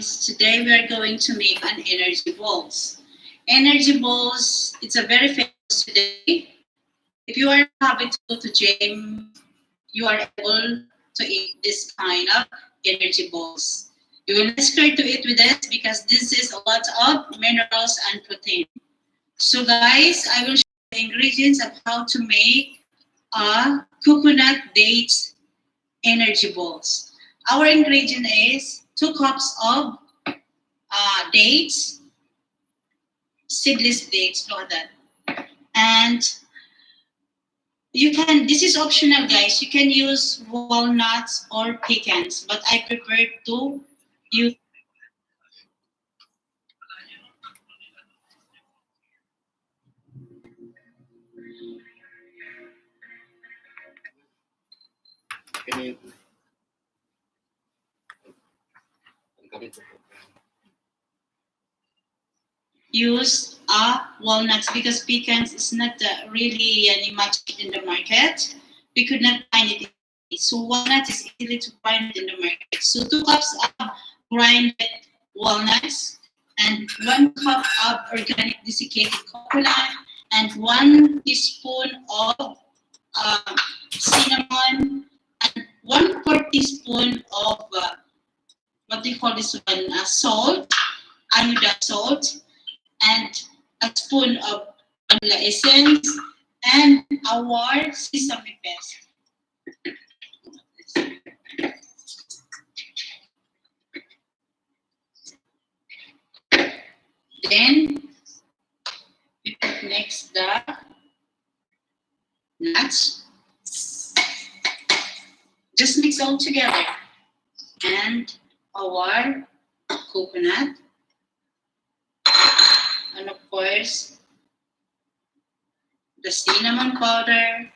guys, today we are going to make an energy balls. Energy balls, it's a very famous today. If you are having to go to gym, you are able to eat this kind of energy balls. You will not scared to eat with this because this is a lot of minerals and protein. So guys, I will show the ingredients of how to make a coconut dates energy balls. Our ingredient is 2 cups of dates, seedless dates, know that. And this is optional guys, you can use walnuts or pecans, but I prefer to use. Use walnuts because pecans is not really much in the market. We could not find it. So walnut is easily to find in the market. So 2 cups of grinded walnuts and 1 cup of organic desiccated coconut and 1 teaspoon of cinnamon and 1/4 teaspoon of what do you call this one? Salt, iodized salt, and a spoon of vanilla essence, and our sesame paste. Then we put next the nuts. Just mix all together. And our coconut. And of course, the cinnamon powder,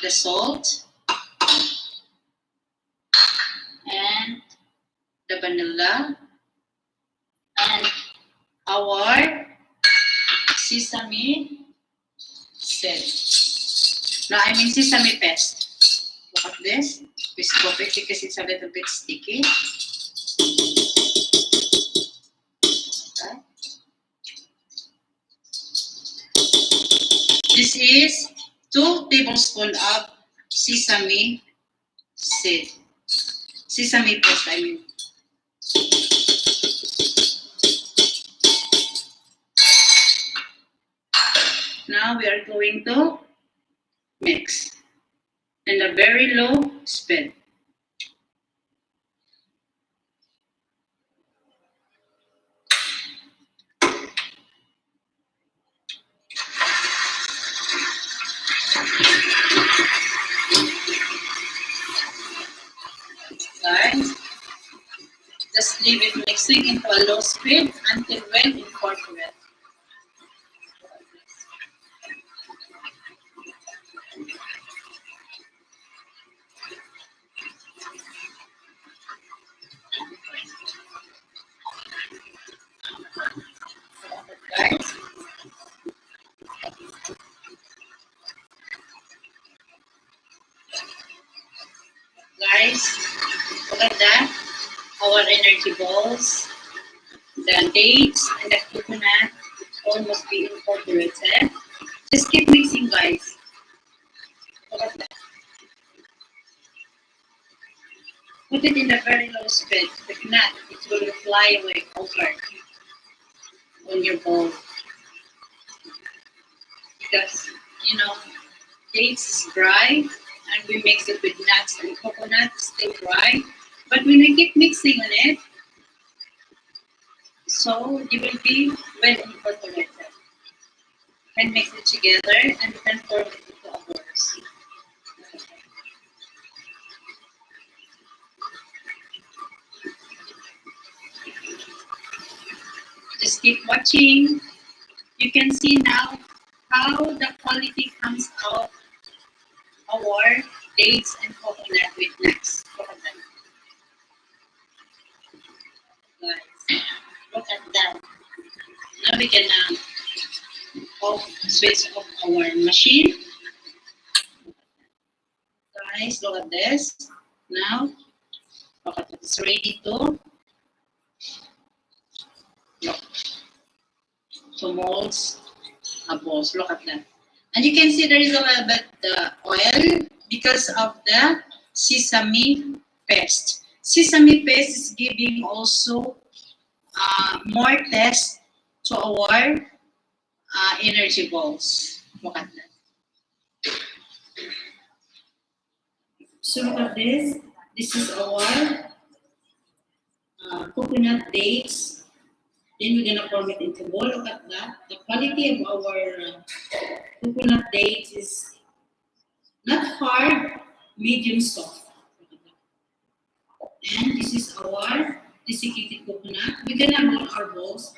the salt, and the vanilla, and our sesame seed. No, I mean sesame paste. Look at this. We scoop it because it's a little bit sticky. Okay. This is 2 tablespoons of sesame seed. Sesame paste, I mean. Now we are going to mix in a very low speed. Guys, just leave it mixing into a low speed until well incorporated. Guys, look at that. Our energy balls, the dates, and the coconut almost be incorporated. Just keep mixing, guys. Look at that. Put it in a very low speed. If not, it will fly away over on your bowl. Because, dates is dry, and we mix it with nuts and coconut, still dry. But when we keep mixing on it, so it will be well incorporated. And mix it together and then pour it into a bowl. Just keep watching. You can see now how the quality comes out our dates and coconut with nuts. Guys, look at that. Now we can switch off our machine. Guys, look at this. Now, look at this it's ready to look, to molds a balls. Look at that. And you can see there is a little bit oil because of the sesame paste. Sesame paste is giving also more taste to our energy balls. Look at that. So look at this. This is our coconut dates. Then we're gonna form it into ball. Look at that. The quality of our coconut dates is not hard, medium soft. And this is our desiccated coconut. We're gonna roll our balls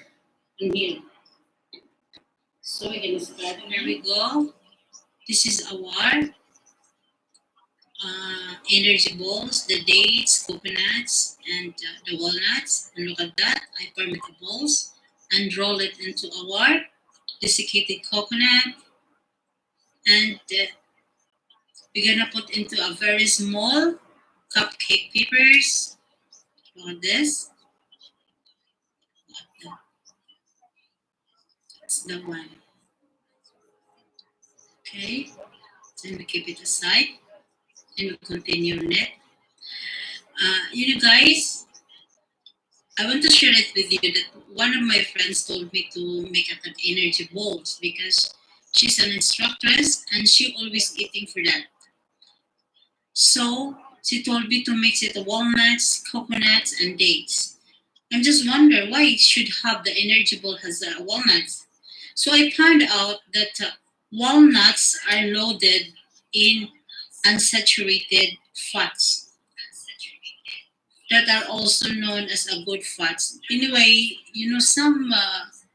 in here. So we're gonna start. Here we go. This is our energy balls, the dates, coconuts, and the walnuts. And look at that. I permit the balls and roll it into our desiccated coconut. And we're gonna put into a very small cupcake papers. Look at this. That's the one. Okay. Then we keep it aside and we continue on it. You know, guys, I want to share it with you that one of my friends told me to make up an energy balls because she's an instructress and she always eating for that. So she told me to mix it walnuts, coconuts, and dates. I'm just wonder why it should have the energy ball has walnuts. So I found out that walnuts are loaded in unsaturated fats that are also known as a good fats. Anyway, you know, some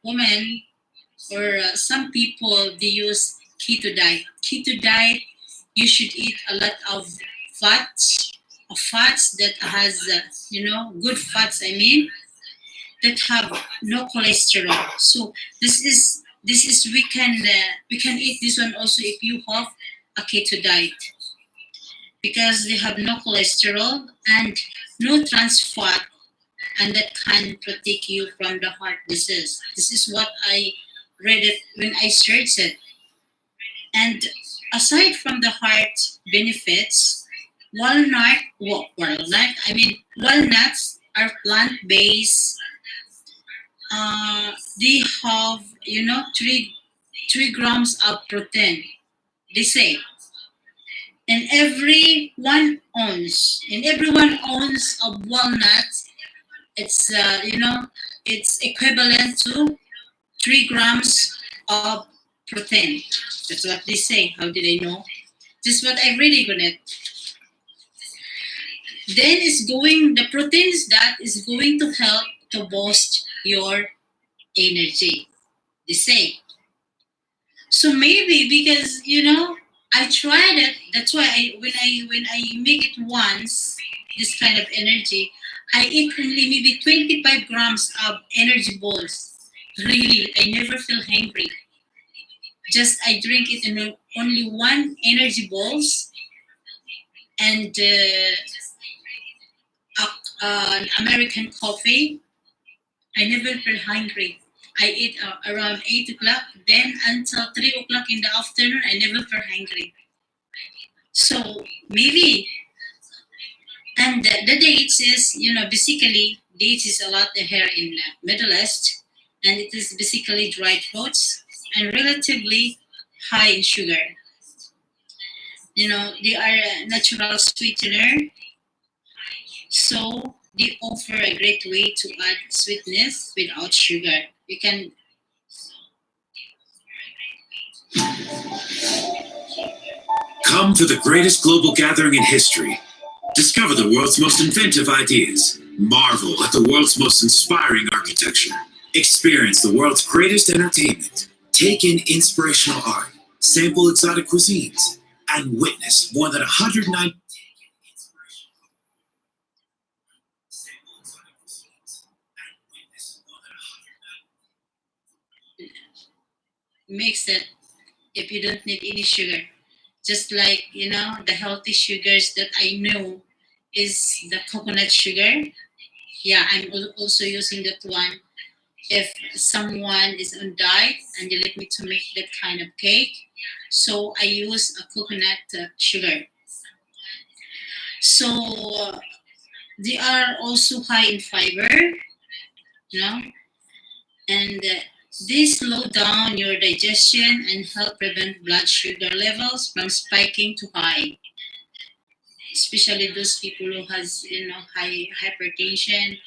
women or some people they use keto diet. Keto diet, you should eat a lot of fats that has you know good fats. I mean that have no cholesterol. So this is we can eat this one also if you have a keto diet because they have no cholesterol and no trans fat and that can protect you from the heart disease. This is what I read it when I searched it. And aside from the heart benefits, walnuts are plant-based. They have, you know, 3 grams of protein. They say, in every 1 ounce of walnuts, it's you know, it's equivalent to 3 grams of protein. That's what they say. How did I know? This is what I'm reading on it. Then the proteins that is going to help to boost your energy. They say. So maybe because you know I tried it. That's why when I make it once, this kind of energy, I eat only maybe 25 grams of energy balls. Really, I never feel hungry. Just I drink it in only one energy balls and an American coffee. I never feel hungry. I eat around 8 o'clock, then until 3 o'clock in the afternoon, I never feel hungry. So maybe, and the dates is, you know, basically dates is a lot here in Middle East, and it is basically dried fruits and relatively high in sugar. You know, they are a natural sweetener, so they offer a great way to add sweetness without sugar. You can come to the greatest global gathering in history. Discover the world's most inventive ideas. Marvel at the world's most inspiring architecture. Experience the world's greatest entertainment. Take in inspirational art, sample exotic cuisines, and witness more than 109. mix it if you don't need any sugar. Just like, you know, the healthy sugars that I know is the coconut sugar. Yeah, I'm also using that one. If someone is on diet and they let me to make that kind of cake, so I use a coconut sugar. So they are also high in fiber, you know, and they slow down your digestion and help prevent blood sugar levels from spiking too high, especially those people who has high hypertension,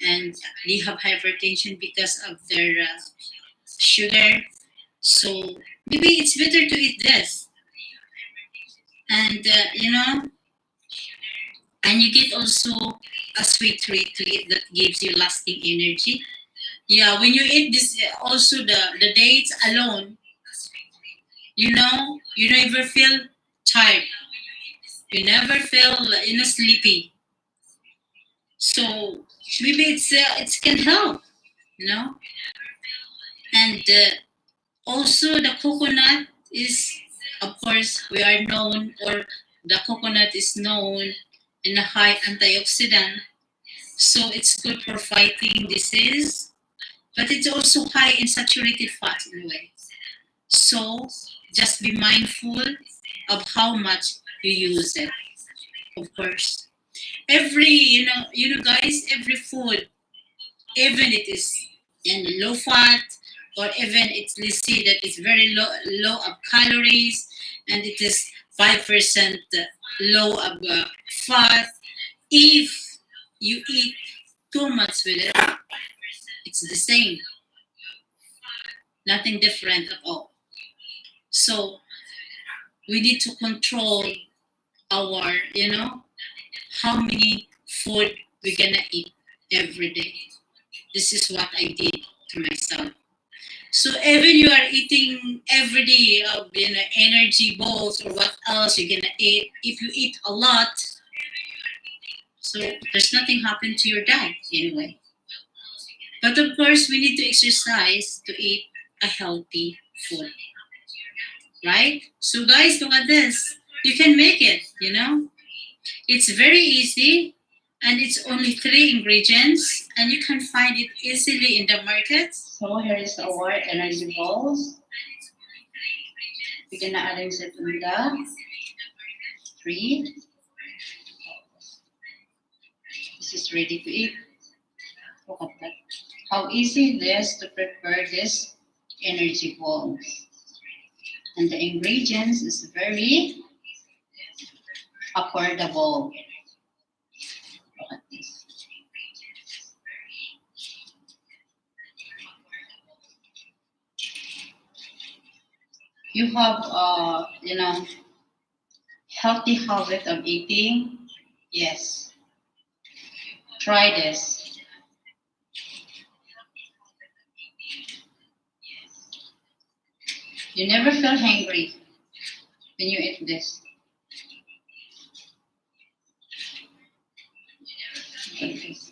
and they have hypertension because of their sugar. So maybe it's better to eat this, and and you get also a sweet treat to eat that gives you lasting energy. Yeah, when you eat this, also the dates alone, you never feel tired. You never feel sleepy. So maybe it can help, you know. And also the coconut is, of course, we are known, or the coconut is known in a high antioxidant. So it's good for fighting disease, but it's also high in saturated fat in a way. So just be mindful of how much you use it. Of course, every guys, every food, even it is in low fat, or even it's listed that it's very low of calories, and it is 5% low of fat. If you eat too much with it, it's the same, nothing different at all. So we need to control our, how many food we're gonna eat every day. This is what I did to myself. So even you are eating every day of energy balls or what else you're gonna eat, if you eat a lot, so there's nothing happen to your diet anyway. But of course, we need to exercise to eat a healthy food, right? So guys, look at this. You can make it. It's very easy, and it's only three ingredients, and you can find it easily in the market. So here is our energy balls. We're gonna arrange it in the three. This is ready to eat. Look at that. How easy it is to prepare this energy balls. And the ingredients is very affordable. Look at this. You have healthy habit of eating. Yes, try this. You never feel hungry when you eat this. Look at this.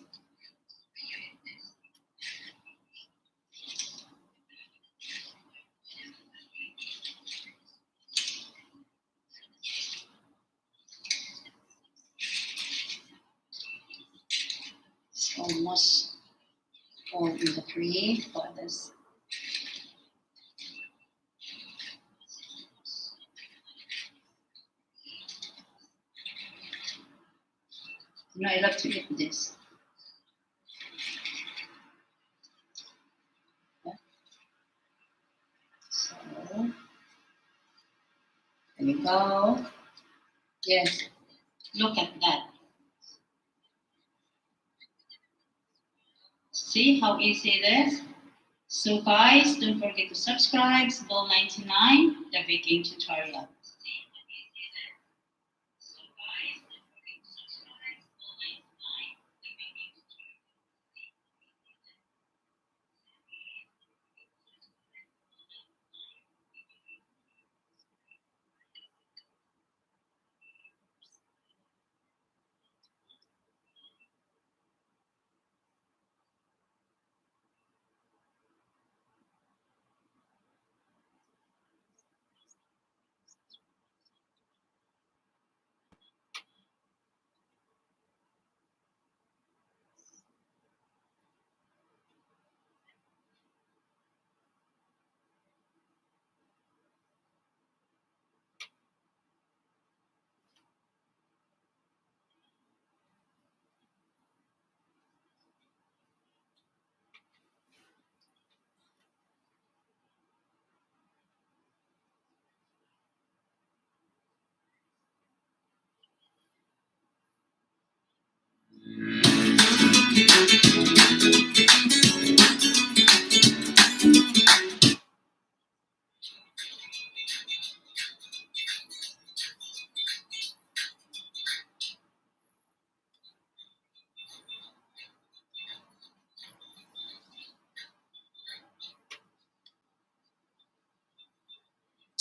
It's almost all in the three for this. I love to eat this. Yeah. So, there we go. Yes, look at that. See how easy it is? So guys, don't forget to subscribe, Bell 99, the baking tutorial.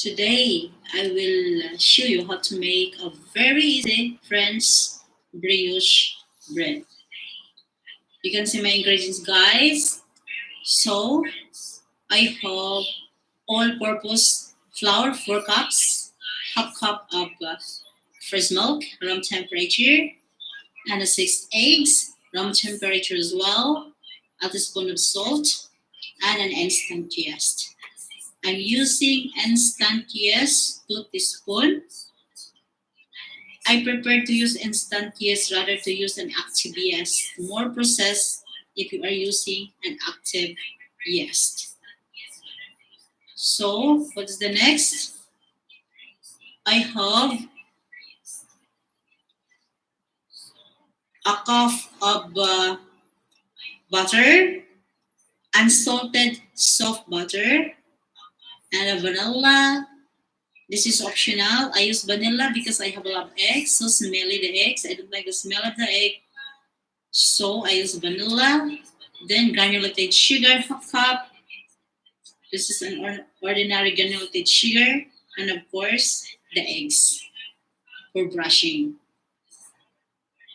Today, I will show you how to make a very easy French brioche bread. You can see my ingredients, guys. So, I have all-purpose flour, 4 cups, half cup of fresh milk, room temperature, and 6 eggs, room temperature as well, a teaspoon of salt, and an instant yeast. I'm using instant yeast, 2 teaspoons. I prefer to use instant yeast rather to use an active yeast. More processed if you are using an active yeast. So, what's the next? I have a cup of butter, unsalted soft butter, and a vanilla. This is optional. I use vanilla because I have a lot of eggs, so smelly the eggs. I don't like the smell of the egg, so I use vanilla. Then granulated sugar, half cup. This is an ordinary granulated sugar, and of course the eggs for brushing,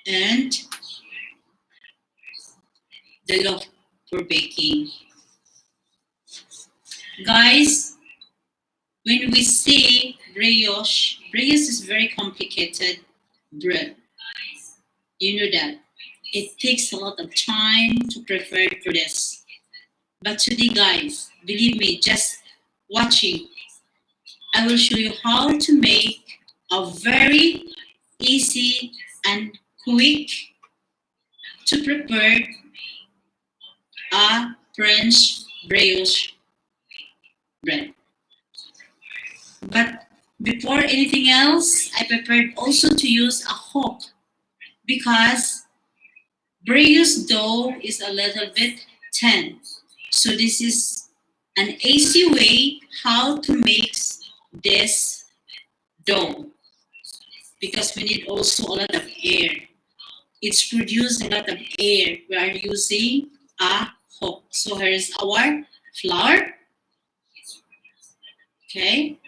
and the loaf for baking. Guys, when we say brioche, brioche is very complicated bread. You know that. It takes a lot of time to prepare for this. But today, guys, believe me, just watching, I will show you how to make a very easy and quick to prepare a French brioche bread. But before anything else, I prepared also to use a hook because brioche dough is a little bit thin. So this is an easy way how to mix this dough because we need also a lot of air. It's produced a lot of air. We are using a hook. So here is our flour. Okay.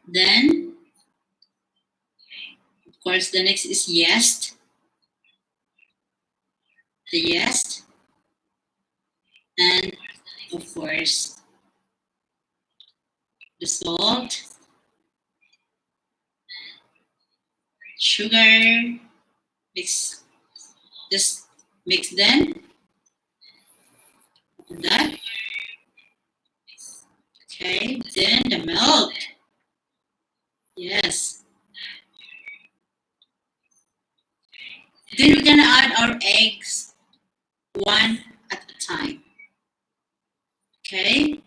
Then, of course, the next is yeast. The yeast. And, of course, the salt, sugar, just mix them, that, okay, then the milk, yes, then we're gonna add our eggs one at a time, okay,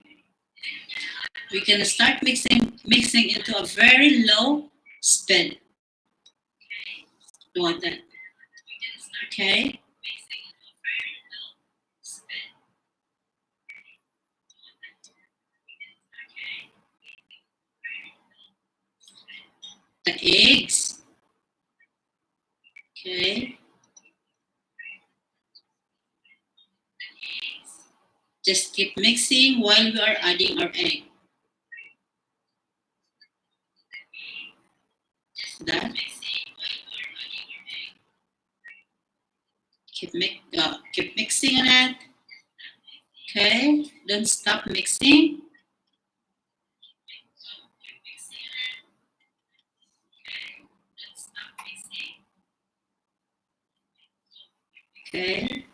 we're gonna start mixing into a very low speed, like that, okay. The eggs. Okay. Just keep mixing while we are adding our egg. That. Keep mixing on it. Okay. Don't stop mixing. Okay.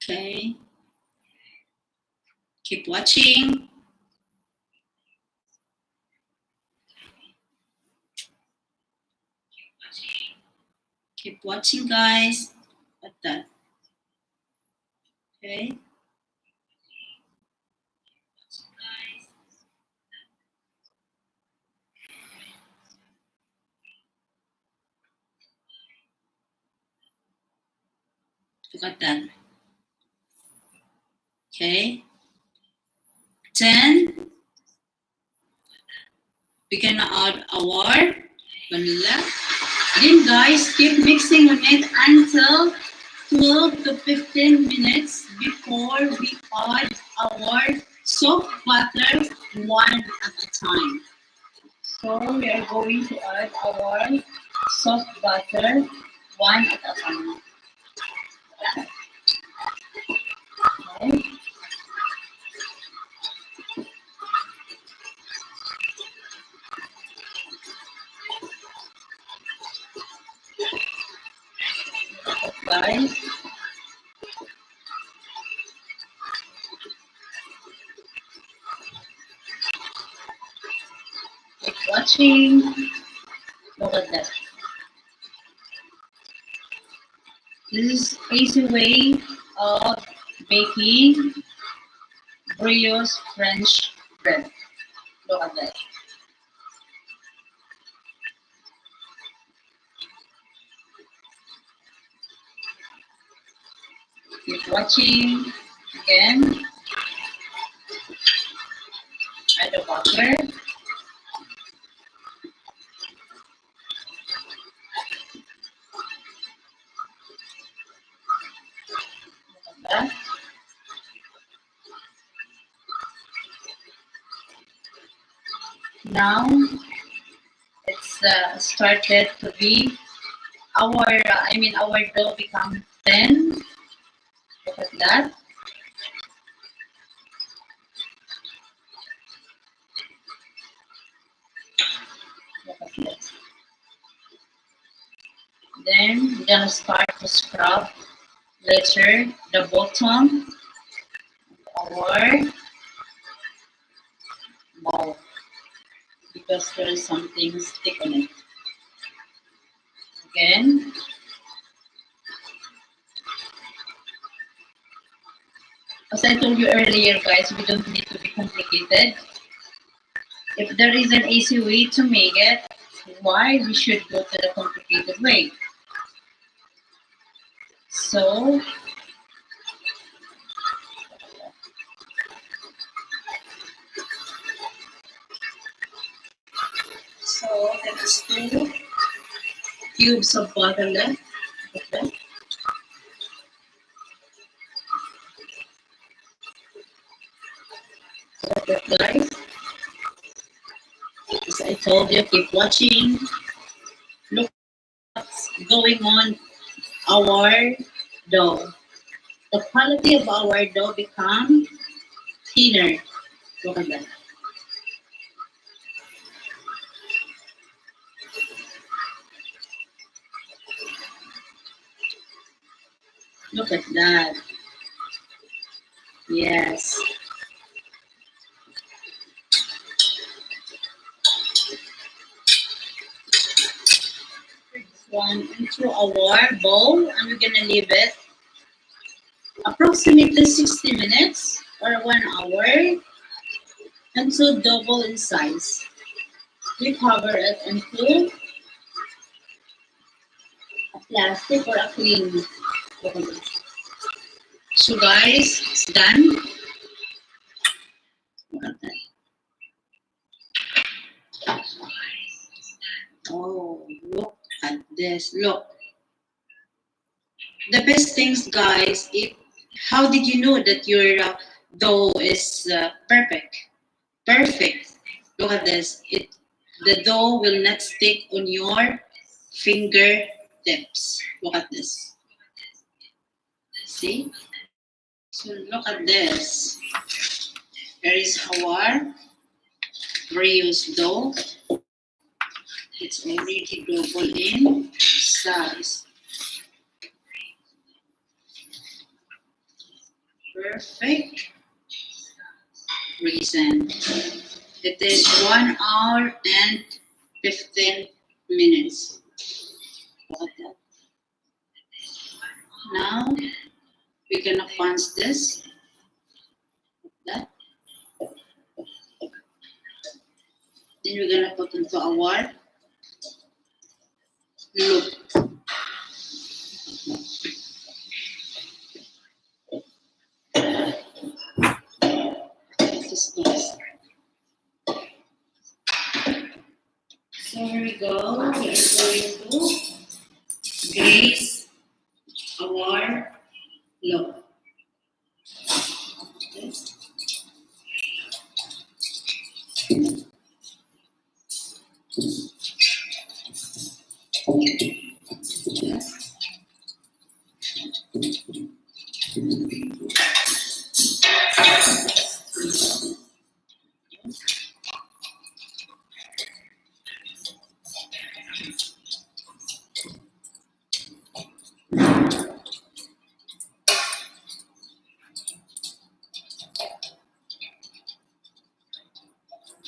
Okay. Keep watching. Keep watching, guys. Like that. Okay. Look at that. Okay. Then We're gonna add our vanilla. Then guys, keep mixing on it until 12 to 15 minutes before we add our soft butter one at a time. So we are going to add our soft butter one at a time. Okay. Guys, keep watching. Look at that. This is easy way of baking brioche French bread. Look at that. Keep watching. Again, add the butter. Look at that. Now it's started to be our dough become thin. Look at that. Look at that. Then we're gonna start to scrub later the bottom of our bowl because there is something stick on it. Again, as I told you earlier, guys, we don't need to be complicated. If there is an easy way to make it, why we should go to the complicated way? So, there is 2 cubes of butter left. Okay. So, guys, as I told you, keep watching. Look what's going on our dough. The quality of our dough become thinner. Look at that. Look at that. Yes. One into our bowl, and we're gonna leave it approximately 60 minutes or 1 hour until double in size. We cover it into a plastic or a clean. So guys, it's done. Look at that. Oh, look at this. Look. The best things, guys, how did you know that your dough is perfect? Perfect. Look at this. The dough will not stick on your fingertips. Look at this. See? So look at this. There is our brioche dough. It's already double in size. Perfect. Reason. It is 1 hour and 15 minutes. Look at that. Now we're gonna punch this. Like that. Then we're gonna put into our loop. This is nice. go. We are going to grease our loaf.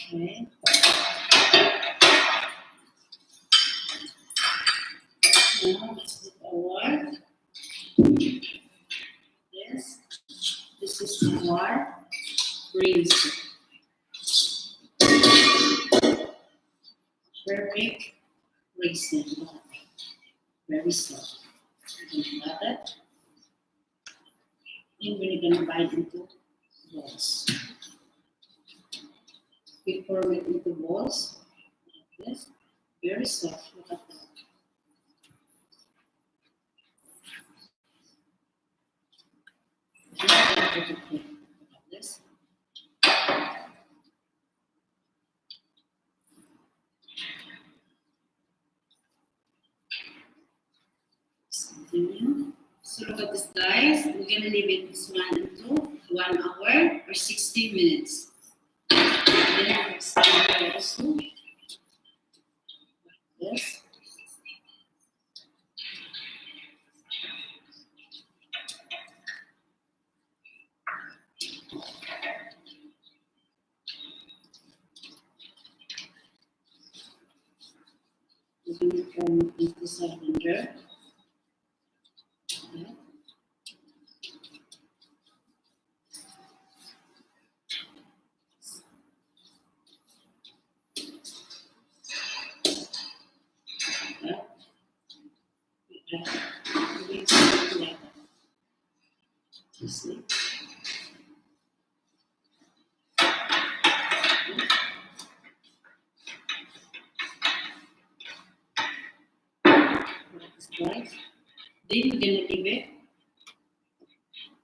Okay. Now let's put our yes. This is our grease. Perfect raisin. Very soft. You're gonna cut it. And we're gonna bite into balls. We form it into balls like this. Very soft. Look at that. Look at this. Continue. So look at this, guys. We're gonna leave it this one into 1 hour or 60 minutes. Then next time also this. We're gonna turn it into cylinder. Okay. You see? Right. Then we're gonna leave it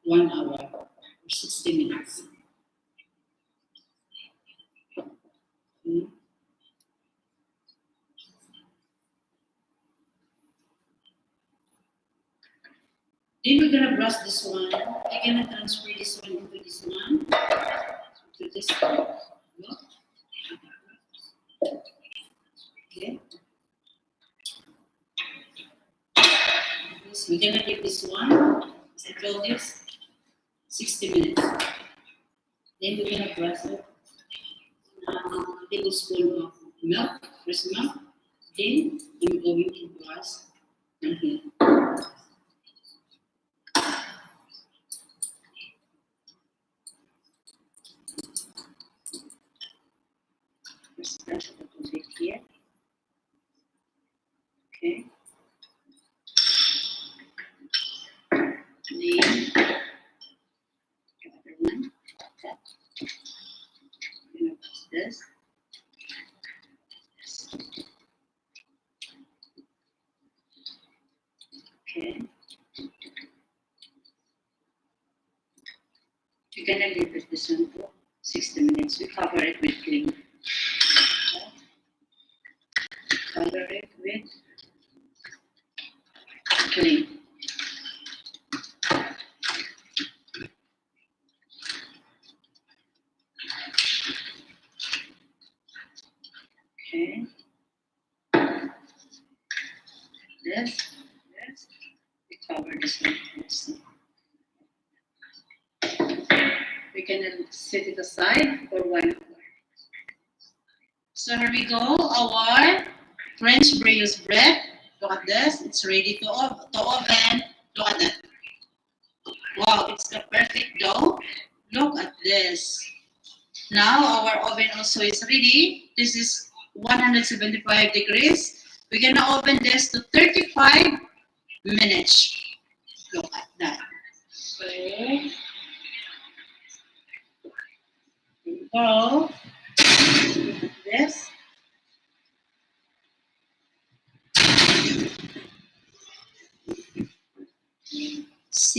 1 hour or 60 minutes. Okay. Then we're gonna brush this one. We're gonna transfer this one into this one. To this one. Look. Okay. We're gonna leave this one. As I told you, 60 minutes. Then we're gonna brush it. A tablespoon of milk, fresh milk. Then I'm going to brush in here. Just brush it a little bit here. Okay. Then the other one. Okay. I'm gonna brush this. Okay. You're gonna leave it this one for 60 minutes. We cover it with cling. Okay. Cover it with cling. Okay. This. We cover this one also. We can set it aside for 1 hour. So here we go, our French brioche bread. Look at this, it's ready to oven. Look at that. Wow, it's the perfect dough. Look at this. Now our oven also is ready. This is 175 degrees. We're gonna oven this to 35 minutes. Look at that. So, there you go. Look at this.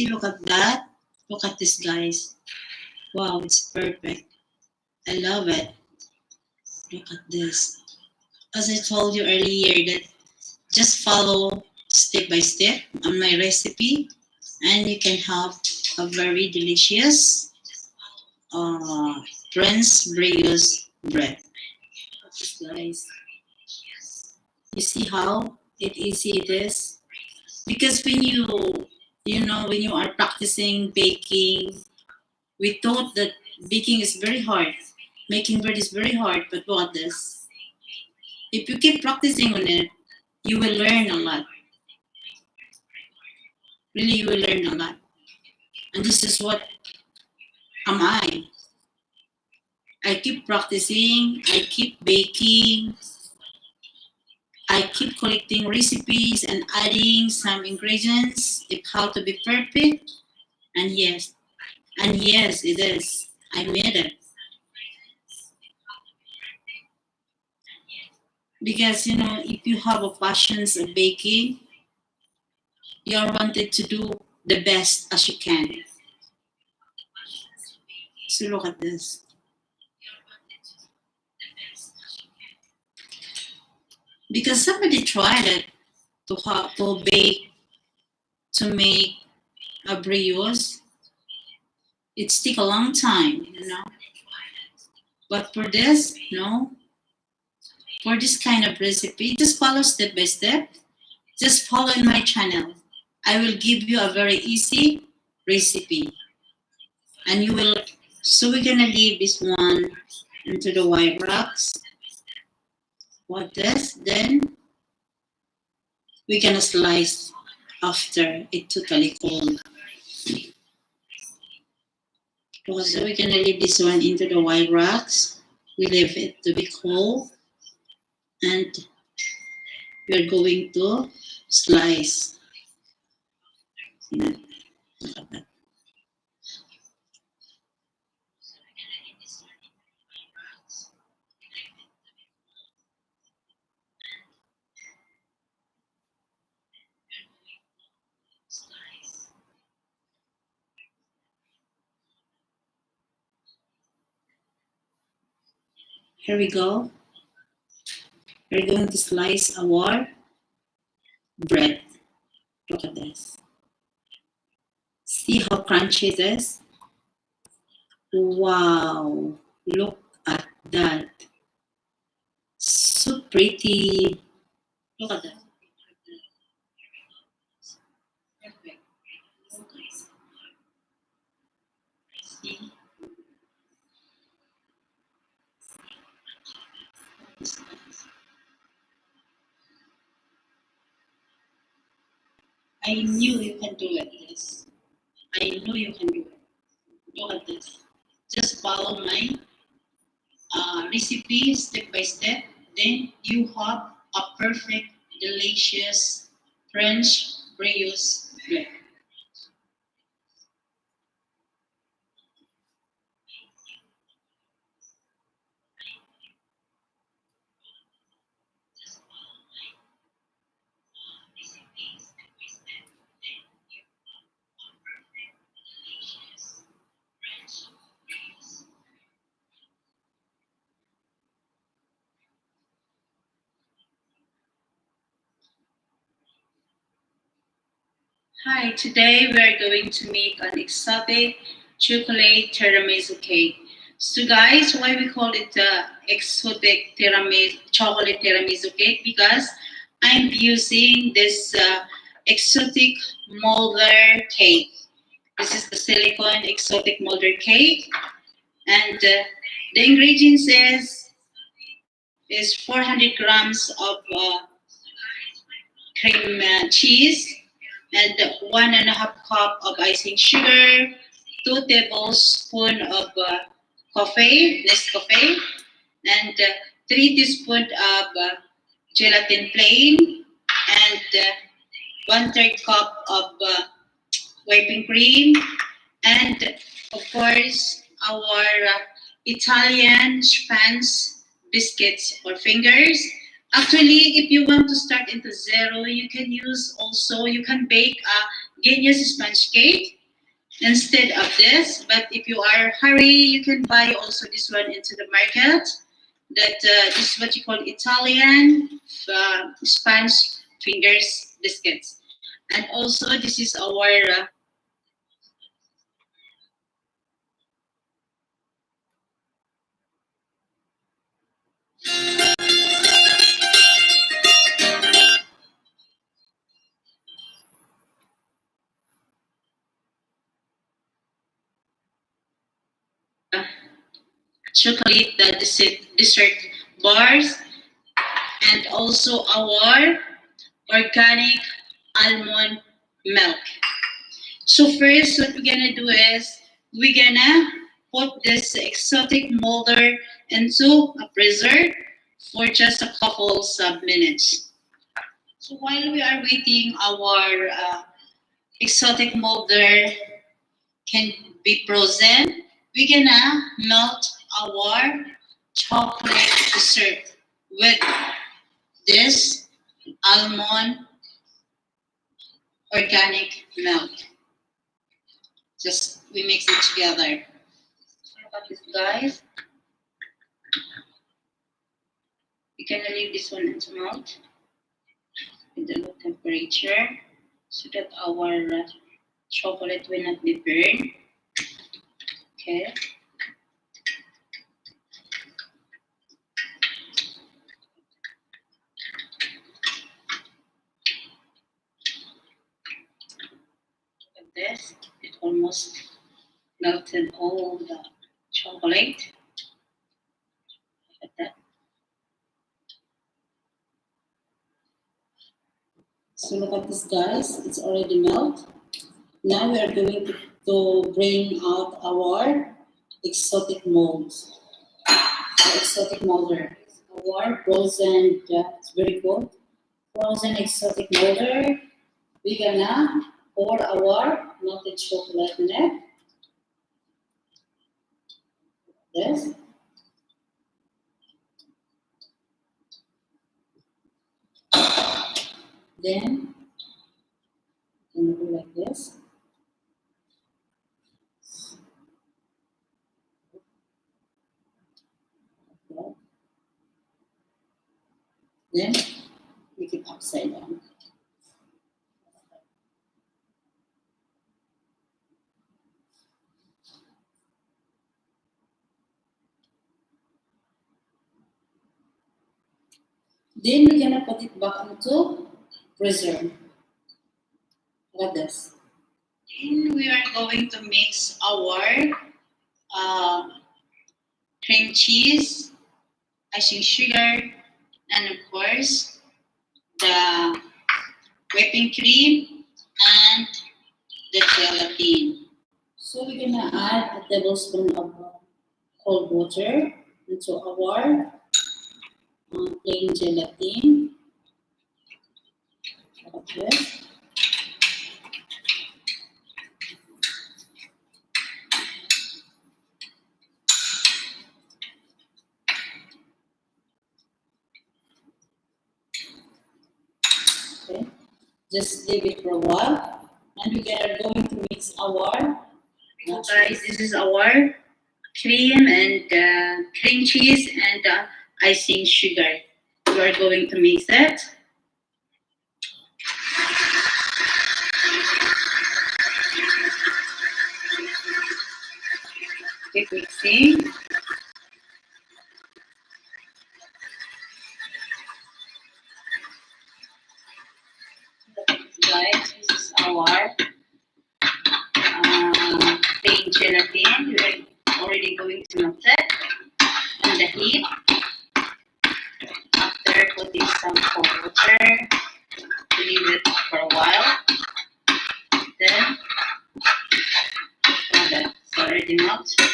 See, look at that. Look at this, guys. Wow, it's perfect. I love it. Look at this. As I told you earlier, that just follow step by step on my recipe, and you can have a very delicious Prince Brioche bread. Guys, you see how easy it is? Because when when you are practicing baking, we thought that baking is very hard. Making bread is very hard, but look at this. If you keep practicing on it, you will learn a lot. Really, you will learn a lot. And this is what am I. I keep practicing, I keep baking, I keep collecting recipes and adding some ingredients if how to be perfect. And yes, it is. I made it. Because if you have a passions of baking, you are wanted to do the best as you can. So look at this. Because somebody tried it to bake, to make a brioche. It take a long time, But for this, no. For this kind of recipe, just follow step by step. Just follow in my channel. I will give you a very easy recipe. And you will, so we're gonna leave this one into the white rocks. What this? Then we're gonna slice after it totally cold. So we're gonna leave this one into the white rocks. We leave it to be cold. And we're going to slice. Here we go. We're going to slice our bread. Look at this. See how crunchy it is? Wow, look at that. So pretty. Look at that. Perfect. Okay. See? I knew you can do it, this. I know you can do it. Look at this. Just follow my recipe step by step. Then you have a perfect, delicious French brioche bread. Hi, today we are going to make an exotic chocolate tiramisu cake. So guys, why we call it exotic chocolate tiramisu cake? Because I'm using this exotic molder cake. This is the silicone exotic molder cake. And the ingredients is 400 grams of cream cheese, and 1.5 cup of icing sugar, 2 tablespoons of coffee, Nescafe, and 3 teaspoons of gelatin plain, and 1/3 cup of whipping cream, and of course our Italian Spans biscuits or fingers. Actually, if you want to start into zero, you can bake a Genius sponge cake instead of this. But if you are hurry, you can buy also this one into the market. That this is what you call Italian sponge fingers biscuits. And also this is our chocolate dessert bars, and also our organic almond milk. So first, what we're gonna do is we're gonna put this exotic molder into a freezer for just a couple of minutes. So while we are waiting, our exotic molder can be frozen. We're gonna melt our chocolate dessert with this almond organic milk. Just we mix it together. Sorry about this, guys. We can leave this one into melt with the low temperature so that our chocolate will not be burned. Okay. Look at this. It almost melted all the chocolate. Look at that. So look at this, guys. It's already melted. Now we are going to bring out our exotic molds. Our exotic molder. Our frozen, it's very good. Frozen exotic molder. We're gonna pour our melted chocolate in it. This. Then, gonna go like this. Okay. Then, make it upside down. Then we're gonna put it back into freezer. Look at this. Then we are going to mix our cream cheese, icing sugar, and of course the whipping cream and the gelatin. So we're gonna add a tablespoon of cold water into our plain gelatin. Like this. Okay. Just leave it for a while, and we are going to mix our. Guys, this is our cream and cream cheese and icing sugar. We are going to mix that. Keep mixing. Guys, this is our plain gelatin. We're already going to melt it on the heat. After putting some cold water, leave it for a while. Then, it's already melted.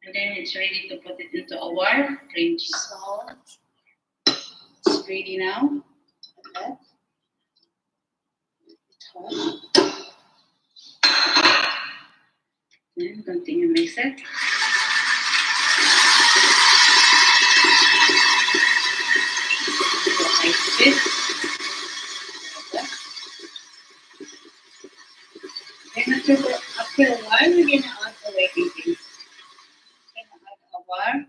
And then it's ready to put it into our cream cheese. Salt. It's ready now. Like that. Then continue mix it. Ice it. after a while, we're gonna add the whipping cream. We're gonna add our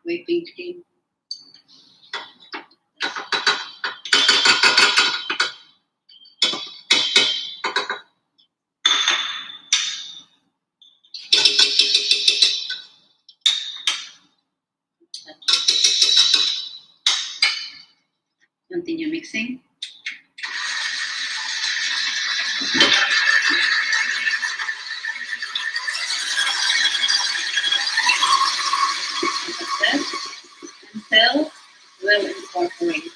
whipping cream. Continue mixing. Until well incorporate.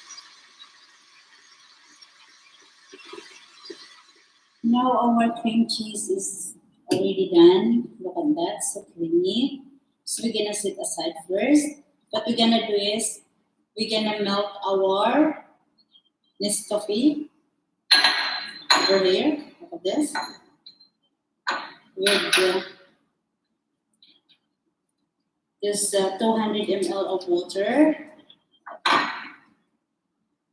Now our cream cheese is already done. Look at that, so creamy. So we're gonna set aside first. What we're gonna do is we're gonna melt our Nescafe over here. Look at this. With this 200 ml of water.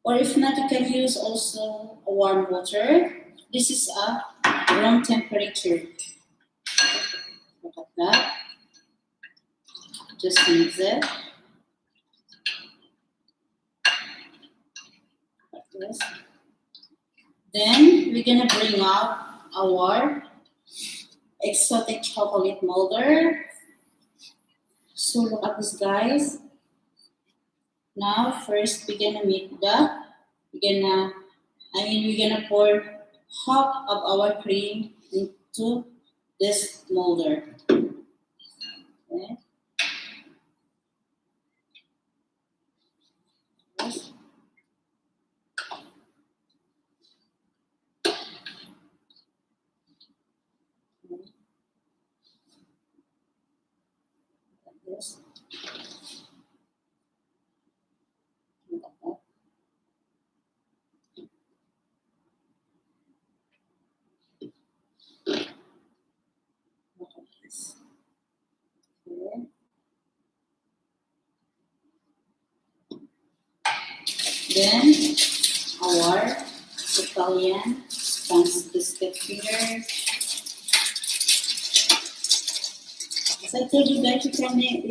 Or if not, you can use also a warm water. This is a room temperature. Look at that. Just mix it. Like this. Then we're gonna bring out our exotic chocolate molder. So look at this, guys. Now first we're gonna pour half of our cream into this molder. Okay. Yes. Like this. Look at that. Look at this. Okay. Then our Italian sponge biscuit fingers. As I told you guys, you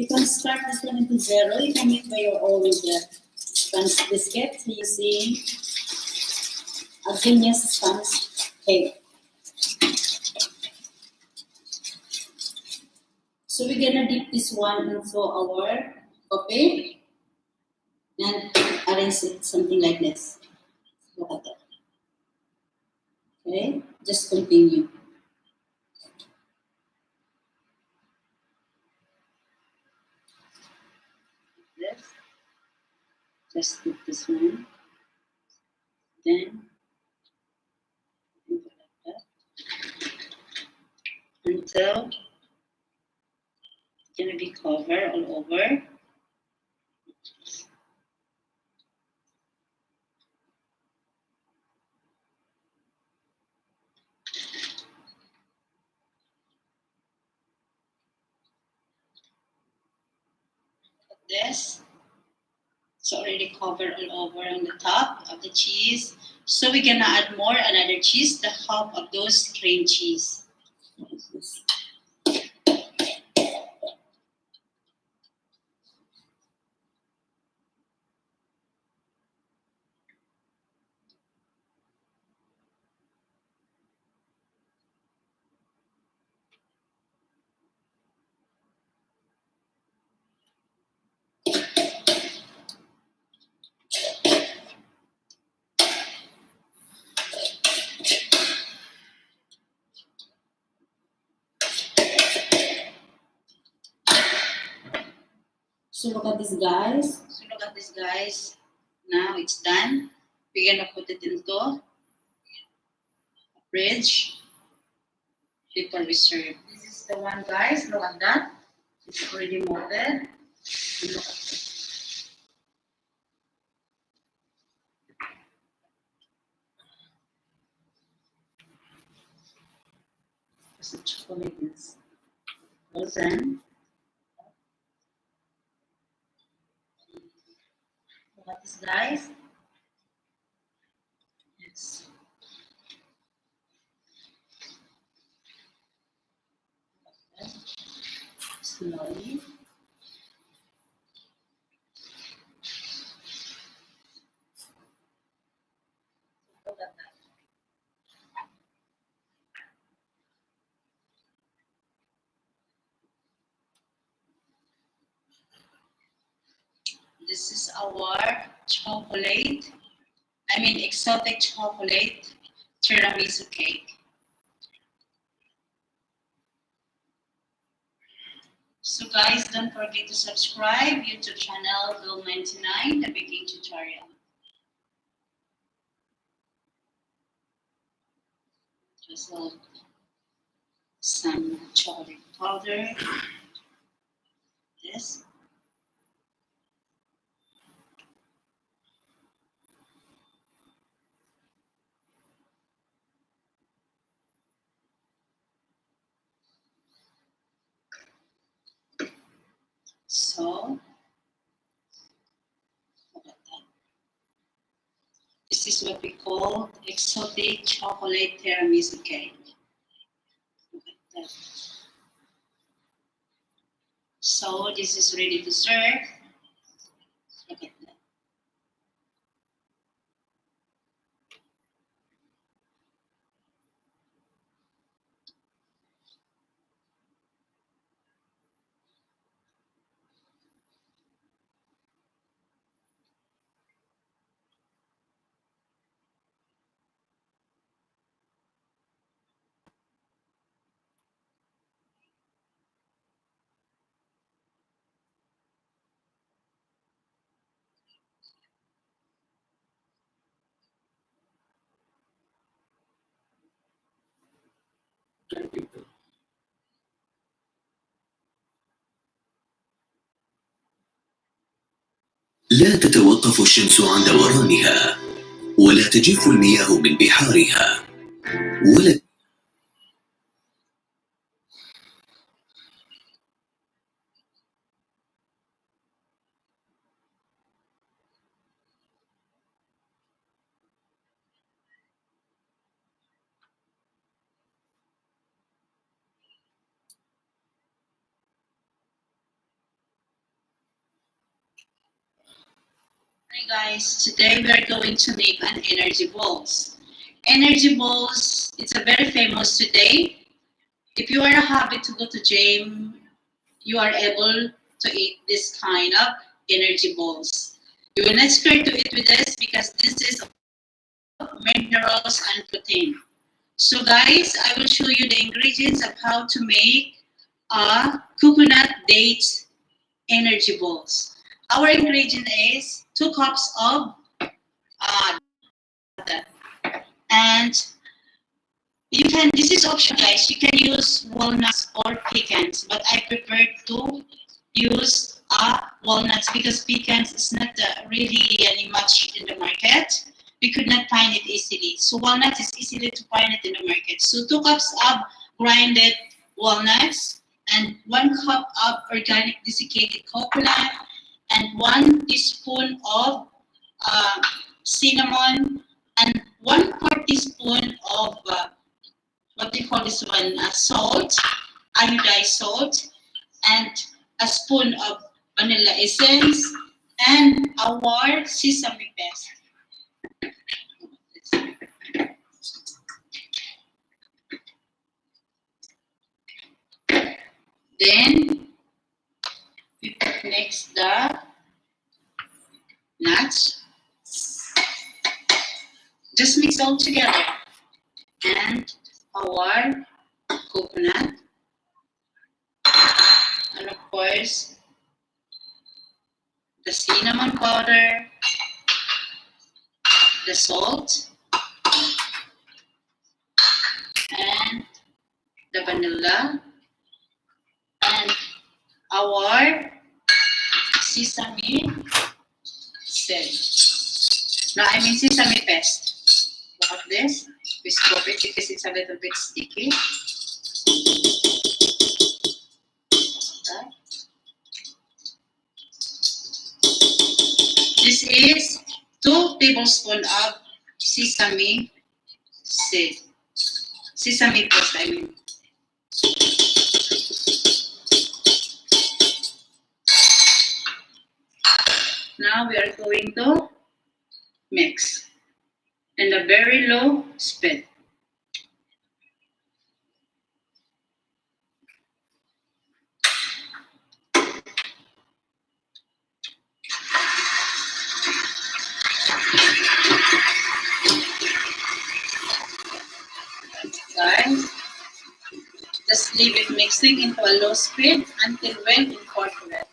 can start this one into zero. You can make by your own sponge biscuit using a genius sponge cake. So we're gonna dip this one into our coffee and arrange it something like this. Look at that. Okay, just continue. This. Just dip this one. Then like that. Until it's gonna be covered all over. This. It's already covered all over on the top of the cheese. So we're gonna add another cheese, the half of those cream cheese. So look at this, guys. Now it's done. We're gonna put it into a fridge before we serve. This is the one, guys. Look at that. It's already molded. Look at this. The chocolate is frozen. Look at this, guys. Yes. slowly. This is our chocolate, exotic chocolate tiramisu cake. So guys, don't forget to subscribe YouTube channel Bill99, the baking tutorial. Just some chocolate powder. This. So, this is what we call exotic chocolate tiramisu cake. Look at that. So this is ready to serve. Look at that. لا تتوقف الشمس عن دورانها، ولا تجف المياه من بحارها، ولا Hi guys, today we are going to make an energy balls. Energy balls, it's a very famous today. If you are a habit to go to gym, you are able to eat this kind of energy balls. You will not scared to eat with this because this is minerals and protein. So guys, I will show you the ingredients of how to make a coconut date energy balls. Our ingredient is 2 cups of butter. And this is optional guys, you can use walnuts or pecans, but I prefer to use walnuts because pecans is not really any much in the market. We could not find it easily. So walnut is easily to find it in the market. So 2 cups of grinded walnuts and 1 cup of organic desiccated coconut and 1 teaspoon of cinnamon and 1/4 teaspoon of what they call this one, salt, iodized salt, and a spoon of vanilla essence, and our sesame paste. Then we put next the nuts. Just mix all together. And our coconut. And of course, the cinnamon powder, the salt, and the vanilla, and our sesame seed. No, I mean sesame paste. Look at this. We scrub it because it's a little bit sticky. Okay. This is 2 tablespoons of sesame seed. Sesame paste, I mean. Now we are going to mix in a very low speed. Guys, just leave it mixing into a low speed until well incorporated.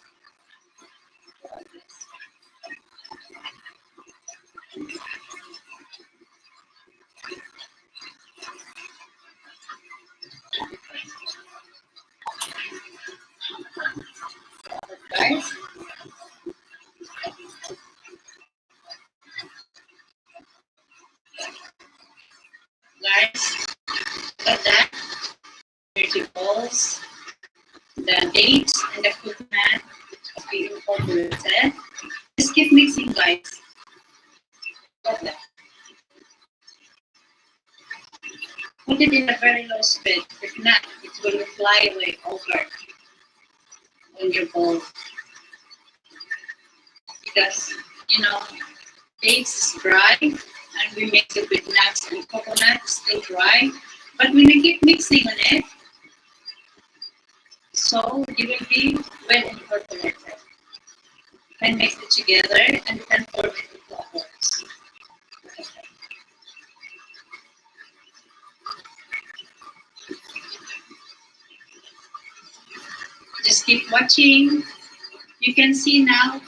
Guys, look at that. Vegetables, the dates, and the coconut be incorporated. Just keep mixing, guys. Look at that. Put it in a very low speed. If not, it will fly away over on your bowl. Because, dates is dry, and we mix it with nuts and coconuts, they dry. But when you keep mixing on it, so you will be well incorporated. You can mix it together and you can form it into a box. Just keep watching. You can see now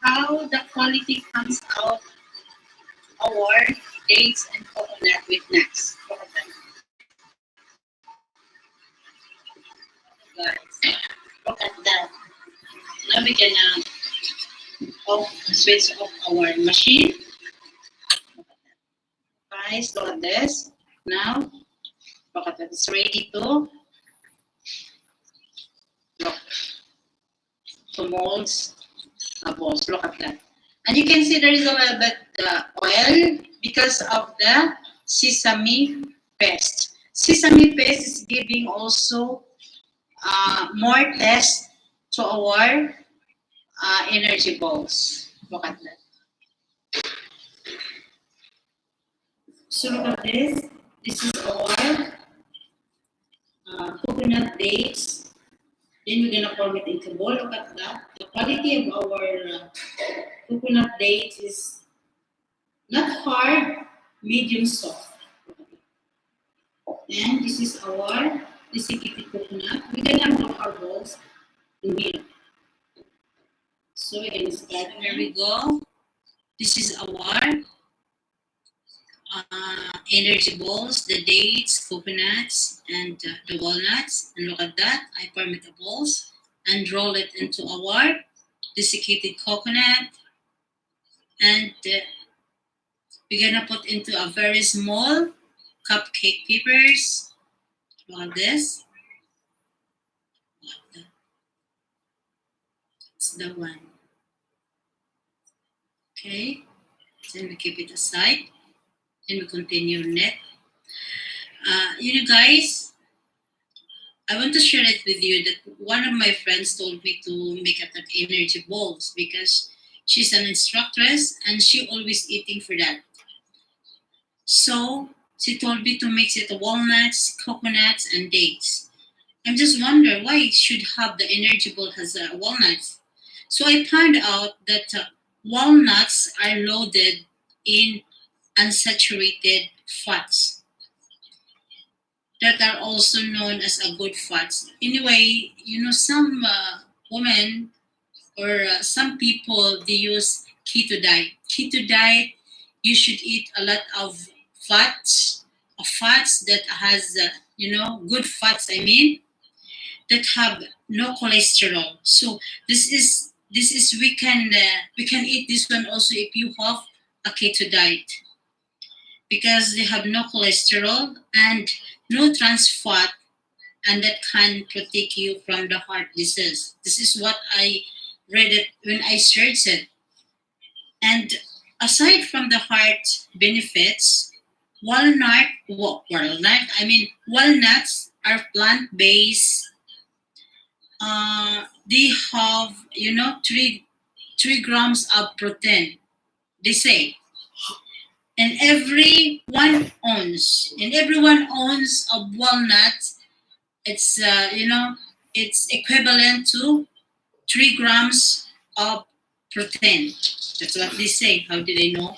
how the quality comes out our dates and coconut with nuts. Guys, look at that. Now we can switch off our machine. Guys, look at this. Now, look at that. It's ready to mold a balls. Look at that. And you can see there is a little bit oil because of the sesame paste. Sesame paste is giving also more taste to our energy balls. Look at that. So look at this. This is our coconut dates. Then we're gonna form it into ball. Look at that. The quality of our coconut dates is not hard, medium soft. And this is our desiccated coconut. We're gonna put our balls in here. So we're gonna start. Here we go. This is our energy balls, the dates, coconuts, and the walnuts. And look at that. I form the balls and roll it into our desiccated coconut. And we're gonna put into a very small cupcake papers. Look at this. It's the one. Okay. Then we keep it aside. Then we continue net. Guys, I want to share it with you that one of my friends told me to make up that energy balls because she's an instructress and she always eating for that. So she told me to mix it walnuts, coconuts, and dates. I'm just wondering why it should have the energy ball has walnuts. So I found out that walnuts are loaded in unsaturated fats that are also known as a good fats. Anyway, some women or some people, they use keto diet. Keto diet, you should eat a lot of fats that has, good fats, that have no cholesterol. So this is we can eat this one also if you have a keto diet because they have no cholesterol and no trans fat, and that can protect you from the heart disease. This is what I read it when I searched it. And aside from the heart benefits, walnuts are plant-based. They have, 3 grams of protein, they say. And every 1 ounce of walnuts, it's it's equivalent to 3 grams of protein. That's what they say. How did I know?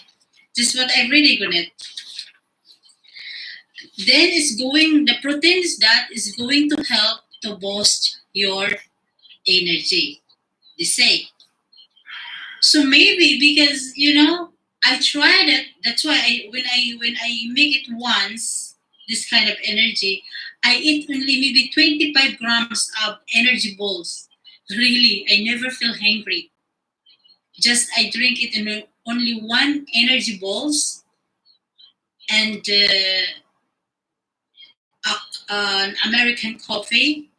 This is what I read on it. Then the protein is going to help to boost your energy. They say. So maybe because I tried it. That's why when I make it once, this kind of energy, I eat only maybe 25 grams of energy balls. Really, I never feel hungry. Just I drink it in only one energy balls and an American coffee.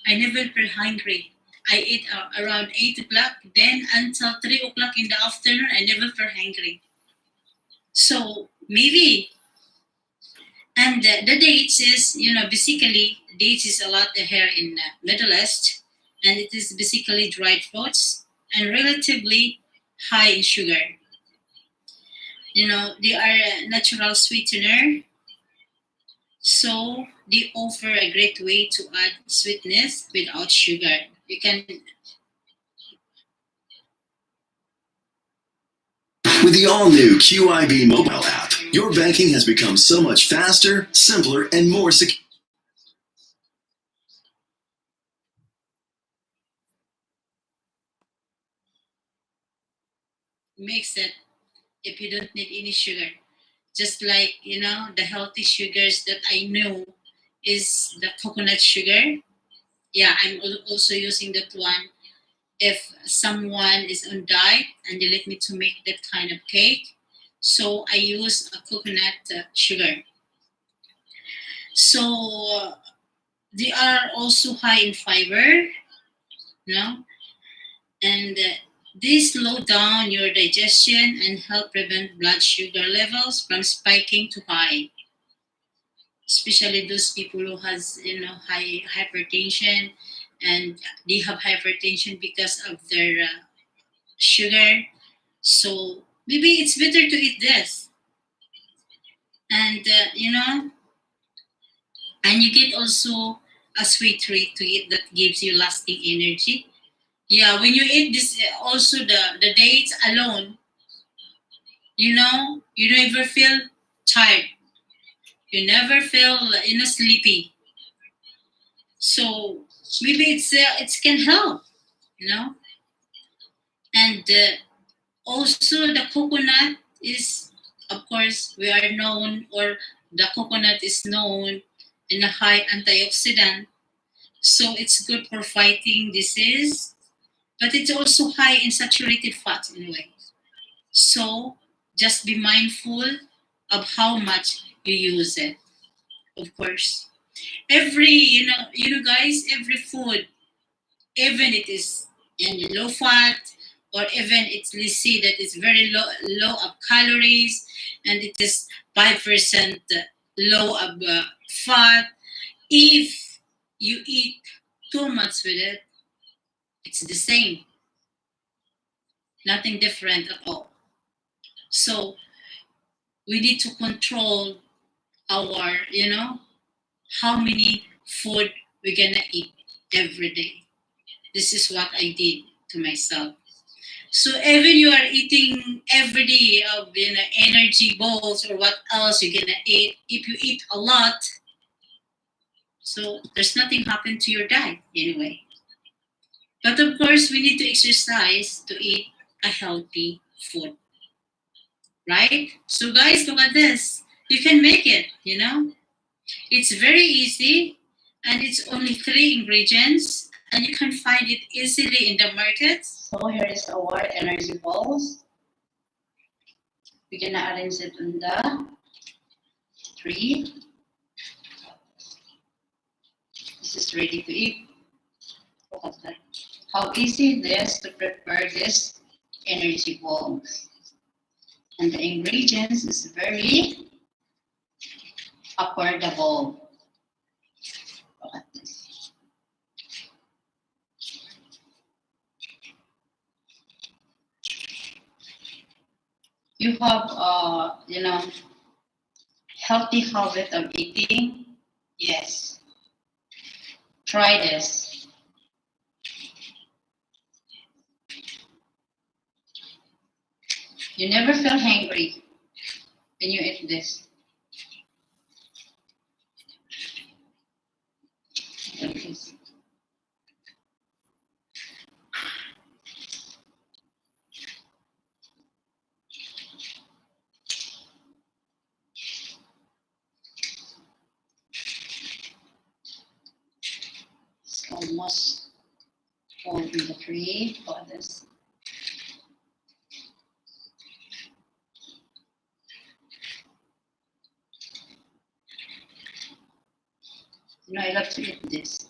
I never feel hungry. I eat around 8 o'clock, then until 3 o'clock in the afternoon, I never feel hungry. So maybe, and the dates is, basically, dates is a lot here in Middle East, and it is basically dried fruits and relatively high in sugar. They are a natural sweetener, so they offer a great way to add sweetness without sugar. You can. With the all-new QIB mobile app, your banking has become so much faster, simpler, and more secure. Mix it if you don't need any sugar. Just like, the healthy sugars that I know is the coconut sugar. Yeah, I'm also using that one. If someone is on diet and they let me to make that kind of cake, so I use a coconut sugar. So they are also high in fiber, and they slow down your digestion and help prevent blood sugar levels from spiking too high. Especially those people who has high hypertension, and they have hypertension because of their sugar. So maybe it's better to eat this, and and you get also a sweet treat to eat that gives you lasting energy. Yeah, when you eat this, also the dates alone, you never feel tired. You never feel sleepy. So maybe it can help, you know. And also the coconut is, of course, we are known, or the coconut is known in a high antioxidant. So it's good for fighting disease, but it's also high in saturated fat anyway. So just be mindful of how much you use it. Of course, every guys, every food, even it is in low fat, or even it's listed that it's very low of calories, and it is 5% low of fat. If you eat too much with it, it's the same, nothing different at all. So we need to control our, how many food we're gonna eat every day. This is what I did to myself. So even you are eating every day of energy balls or what else you're gonna eat, if you eat a lot, so there's nothing happen to your diet anyway. But of course, we need to exercise to eat a healthy food, right? So guys, look at this. You can make it. It's very easy, and it's only 3 ingredients, and you can find it easily in the market. So here is our energy balls. We're gonna arrange it on the tree. This is ready to eat. Look at that. How easy it is to prepare this energy balls. And the ingredients is very affordable. Look at this. you have, healthy habit of eating, yes, try this. You never feel hungry when you eat this. Like this. It's almost all in the tree for this. I love to eat this.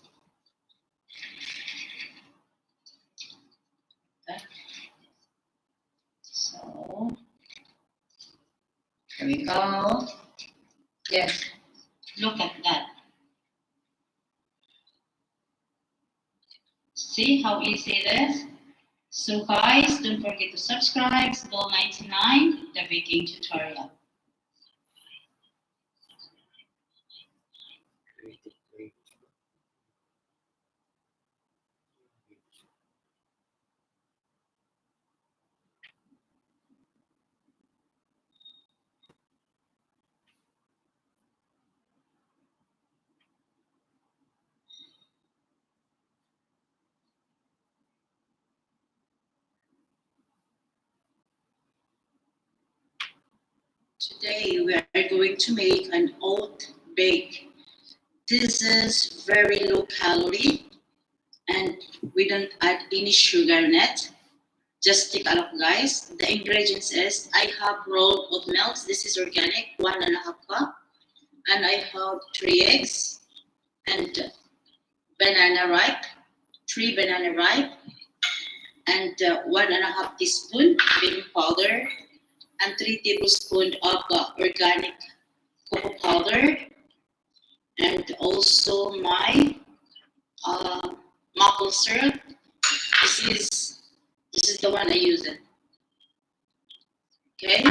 Okay. So, here we go. Yes, look at that. See how easy it is? So guys, don't forget to subscribe to Bell 99, the baking tutorial. Today we are going to make an oat bake. This is very low calorie and we don't add any sugar in it. Just take a look, guys. The ingredients is I have rolled oat milk. This is organic, 1.5 cup, and I have 3 eggs and banana ripe, 3 banana ripe, and 1.5 teaspoon baking powder, and 3 tablespoons of organic cocoa powder, and also my maple syrup. This is the one I use it. Okay,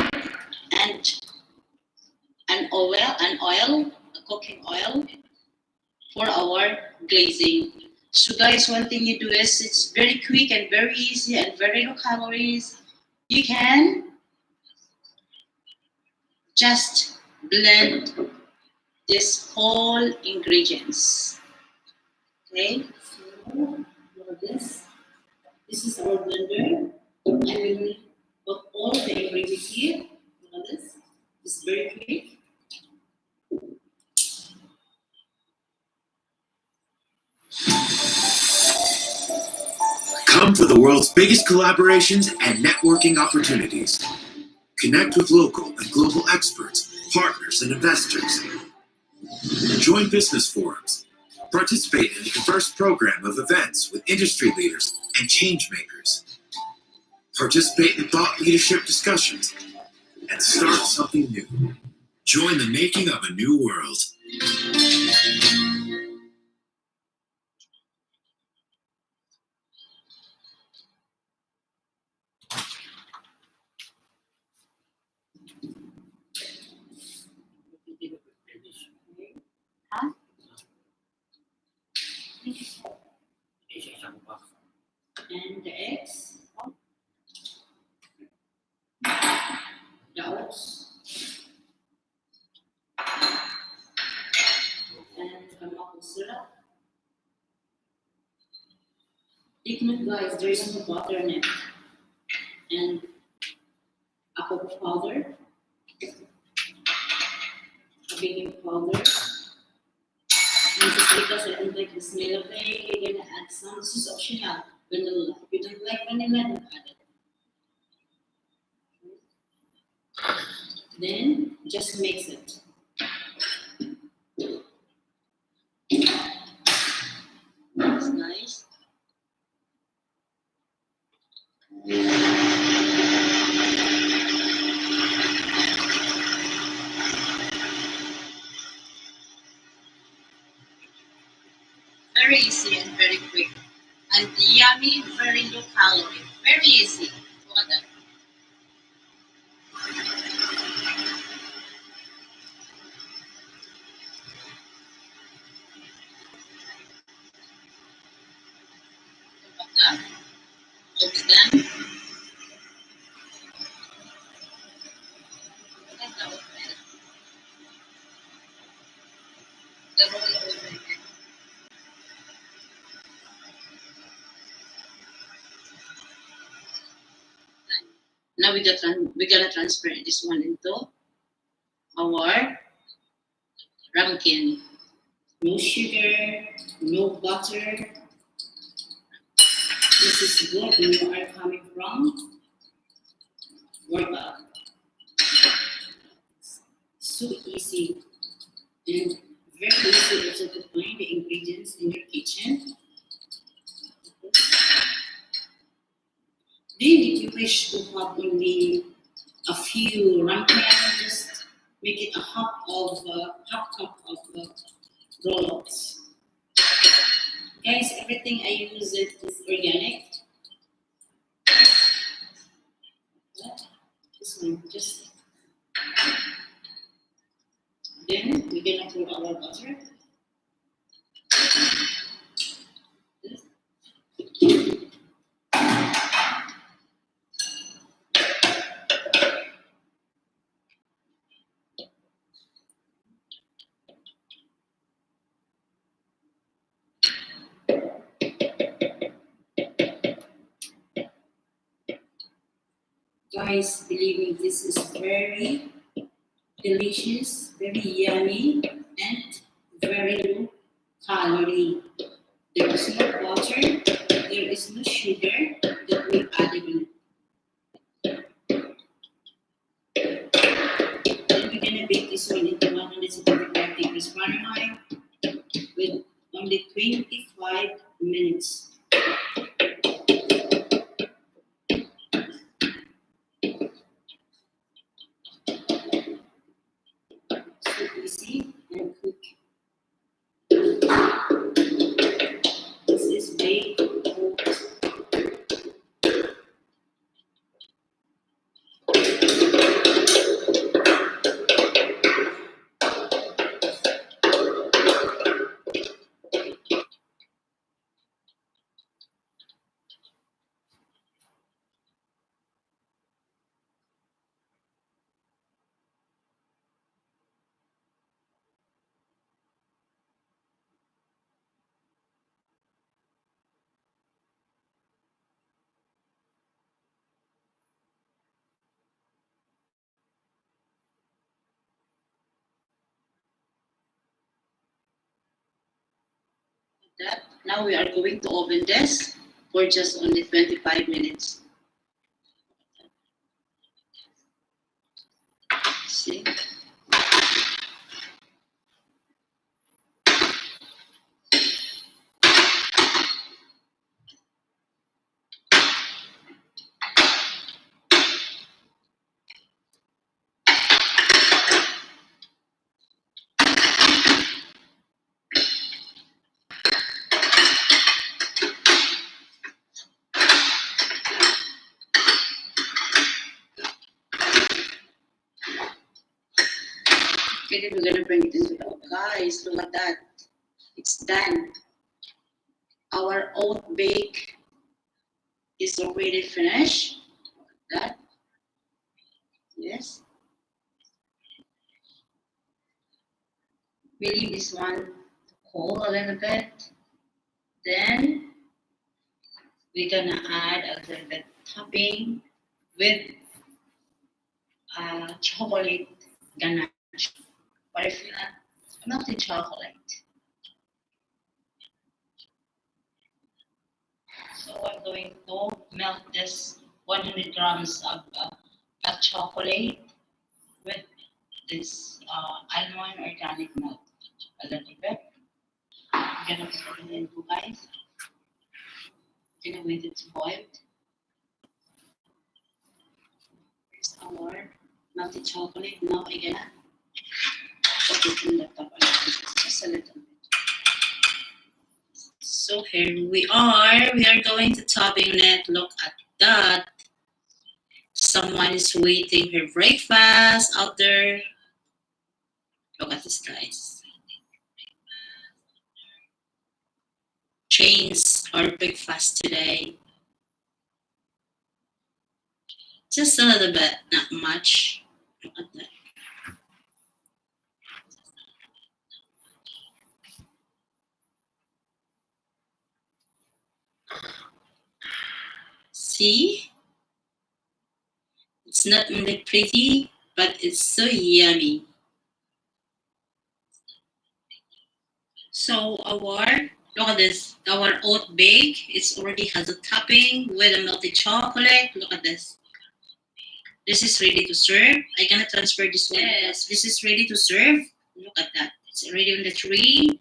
and oil, cooking oil for our glazing. So guys, one thing you do is it's very quick and very easy and very low calories. You can just blend this whole ingredients. Okay, so this is our blender. I will put all the ingredients here. This is very quick. Come for the world's biggest collaborations and networking opportunities. Connect with local and global experts, partners, and investors. Join business forums. Participate in a diverse program of events with industry leaders and change makers. Participate in thought leadership discussions and start something new. Join the making of a new world. And the eggs, the oats, and the maple syrup. Take note, guys, there is no butter in it, and a cocoa powder, a baking powder. And just because I don't like the smell of the egg, I'm gonna add some. This is optional. Vanilla. If you don't like vanilla, don't add it. Then just mix it. That's nice. Very easy and very quick. And yummy, very low calorie. Very easy. Look at that. Almost done. Now we're gonna transfer this one into our ramekin. No sugar, no butter. This is good when you are coming from workout. So easy and very easy also to find the ingredients in your kitchen. Then if you wish to have only a few ramen, just make it a half cup of roll-ups. Guys, everything I use it is organic. This one, just then we're gonna put our butter. Guys, believe me, this is very delicious, very yummy, and very low calorie. There is no butter, there is no sugar that we added in it. Then we're gonna bake this one into 175 degrees Fahrenheit with only 25 minutes. So easy and quick. This is baked oats. That. Now we are going to open this for just only 25 minutes. See? Okay, then we're gonna bring it into the oven. Guys, look at that. It's done. Our oat bake is already finished. Look at that. Yes. We leave this one to cool a little bit. Then we're gonna add a little bit topping with chocolate ganache. But if you want melted chocolate. So I'm going to melt this 100 grams of milk chocolate with this almond organic milk. A little bit. I'm gonna put it in, guys. Gonna wait it to boil. Here's our melted chocolate. Now I'm gonna put it in the top a little bit, just a little bit. So here we are. We are going to topping it. Look at that. Someone is waiting for breakfast out there. Look at this, guys. Change our breakfast today. Just a little bit, not much. Look at that. See? It's not only pretty, but it's so yummy. So look at this, our oat bake, it's already has a topping with a melted chocolate. Look at this. This is ready to serve. I'm gonna transfer this one. Yes, this is ready to serve. Look at that. It's already on the tree.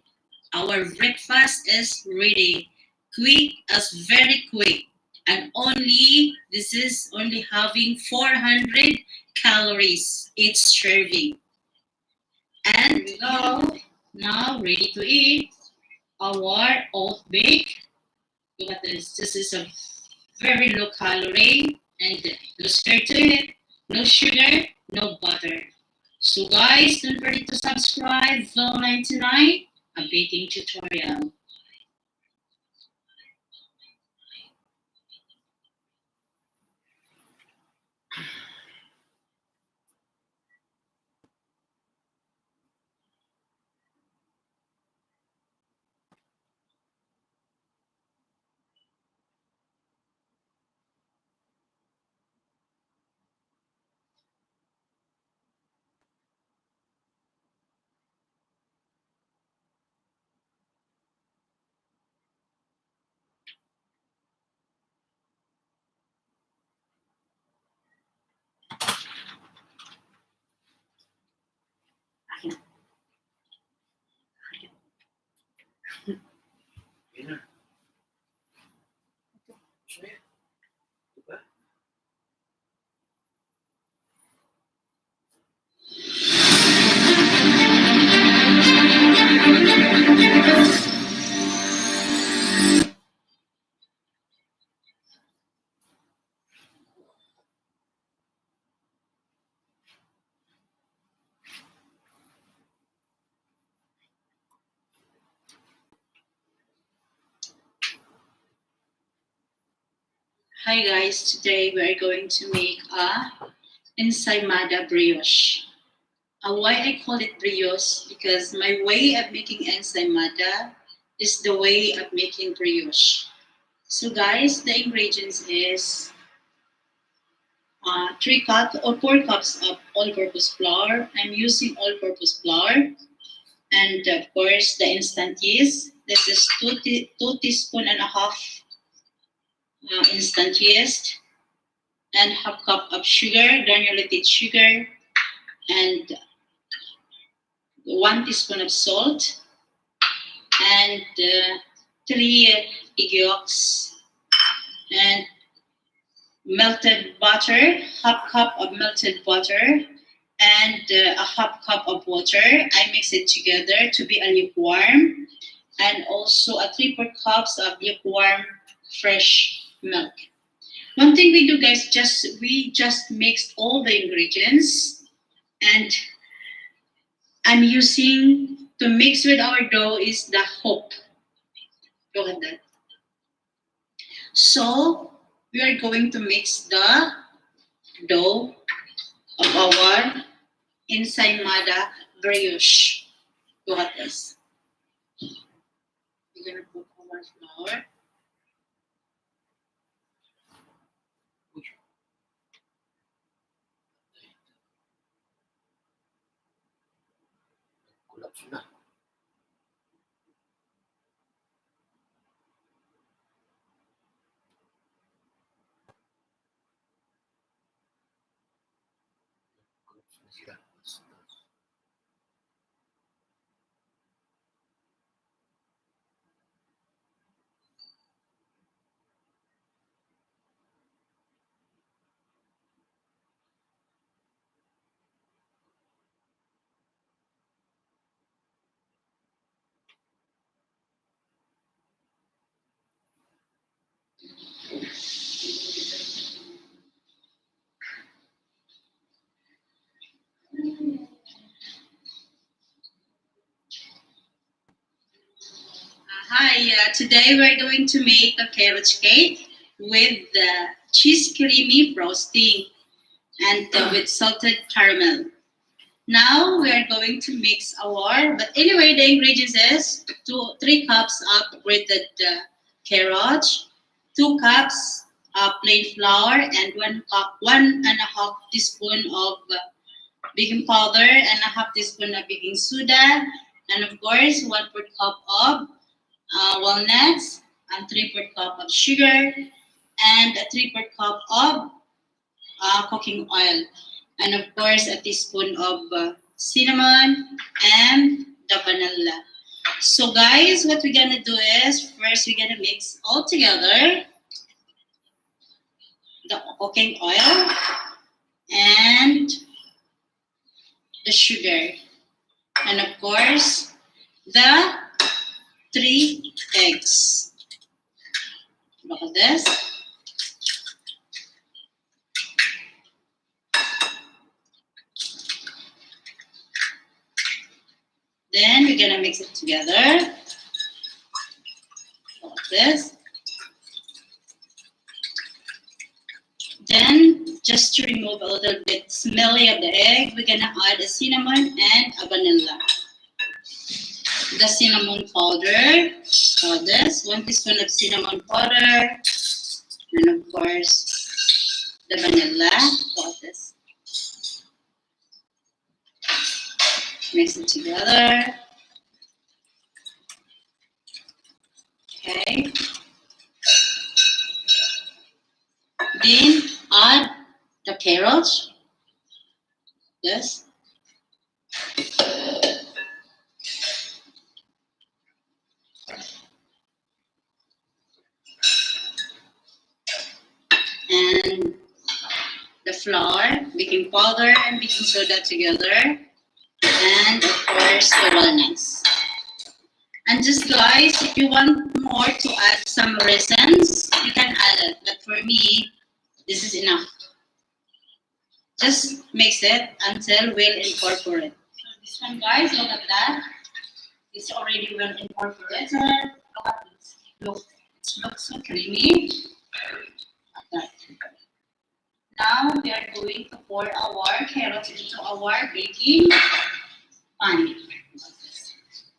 Our breakfast is ready. Quick as very quick. And this is only having 400 calories each serving. And now ready to eat our oat bake. Look at this. This is a very low calorie and no sugar to it, no sugar, no butter. So guys, don't forget to subscribe. Vel99, a baking tutorial. Hi guys, today we're going to make a ensaymada brioche. Why I call it brioche? Because my way of making ensaymada is the way of making brioche. So guys, the ingredients is 3 cups or 4 cups of all-purpose flour. I'm using all-purpose flour. And of course, the instant yeast. This is 2 teaspoon and a half instant yeast, and half cup of sugar, granulated sugar, and 1 teaspoon of salt, and 3 egg yolks, and melted butter, half cup of melted butter, and a half cup of water. I mix it together to be a lukewarm, and also a 3/4 cups of lukewarm fresh milk. One thing we do, guys, we just mixed all the ingredients, and I'm using to mix with our dough is the hope. Look at that. So we are going to mix the dough of our ensaymada brioche. Look at this. We're gonna put our flour. Hi, today we're going to make a carrot cake with the cheese creamy frosting. and with salted caramel. Now we are going to mix our, but anyway, the ingredients is 3 cups of grated carrots, 2 cups plain flour, and 1.5 teaspoon of baking powder, and a half teaspoon of baking soda, and of course 1/4 cup of walnuts, and 3/4 cup of sugar, and a 3/4 cup of cooking oil, and of course a teaspoon of cinnamon and the vanilla. So guys, what we're gonna do is first we're gonna mix all together the cooking oil and the sugar, and of course the 3 eggs. Look at this. Then we're gonna mix it together like this. Then, just to remove a little bit smelly of the egg, we're gonna add a cinnamon and a vanilla. The cinnamon powder, so this 1 teaspoon of cinnamon powder, and of course the vanilla. So this. Mix it together. Okay. Then add the carrots. This. And the flour, baking powder, and baking soda together. And of course the walnuts. And just guys, if you want more to add some raisins, you can add it. But for me, this is enough. Just mix it until we'll incorporate. So this one guys, look at that. It's already well incorporated. Look at this. Look, it looks so creamy. Like that. Now we are going to pour our carrots into our baking pan.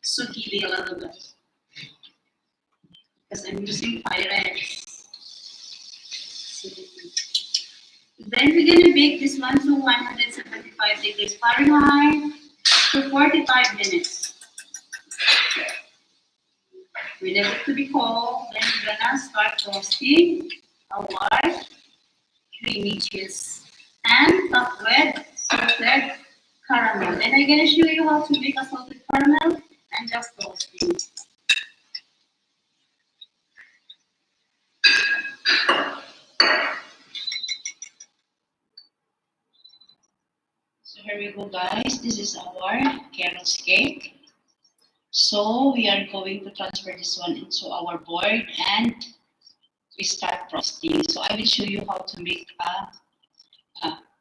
So give it a little bit. Because I'm using Pyrex. Then we're going to bake this one to 175 degrees Fahrenheit for 45 minutes. We let it to be cold. Then we're going to start roasting our creamy cheese and top with salted caramel. Then I'm going to show you how to make a salted caramel and just roasting. So here we go guys, this is our carrots cake. So we are going to transfer this one into our board and we start frosting. So I will show you how to make a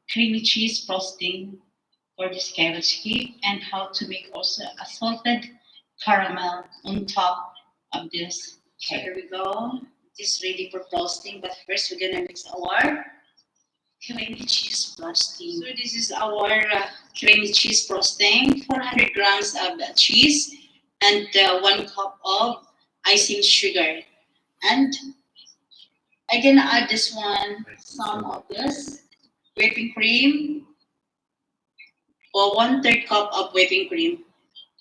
creamy cheese frosting for this carrots cake and how to make also a salted caramel on top of this cake. So here we go. It is ready for frosting, but first we're gonna mix our creamy cheese frosting. So this is our creamy cheese frosting. 400 grams of cheese and 1 cup of icing sugar. And I'm gonna add this one some of this whipping cream or 1/3 cup of whipping cream.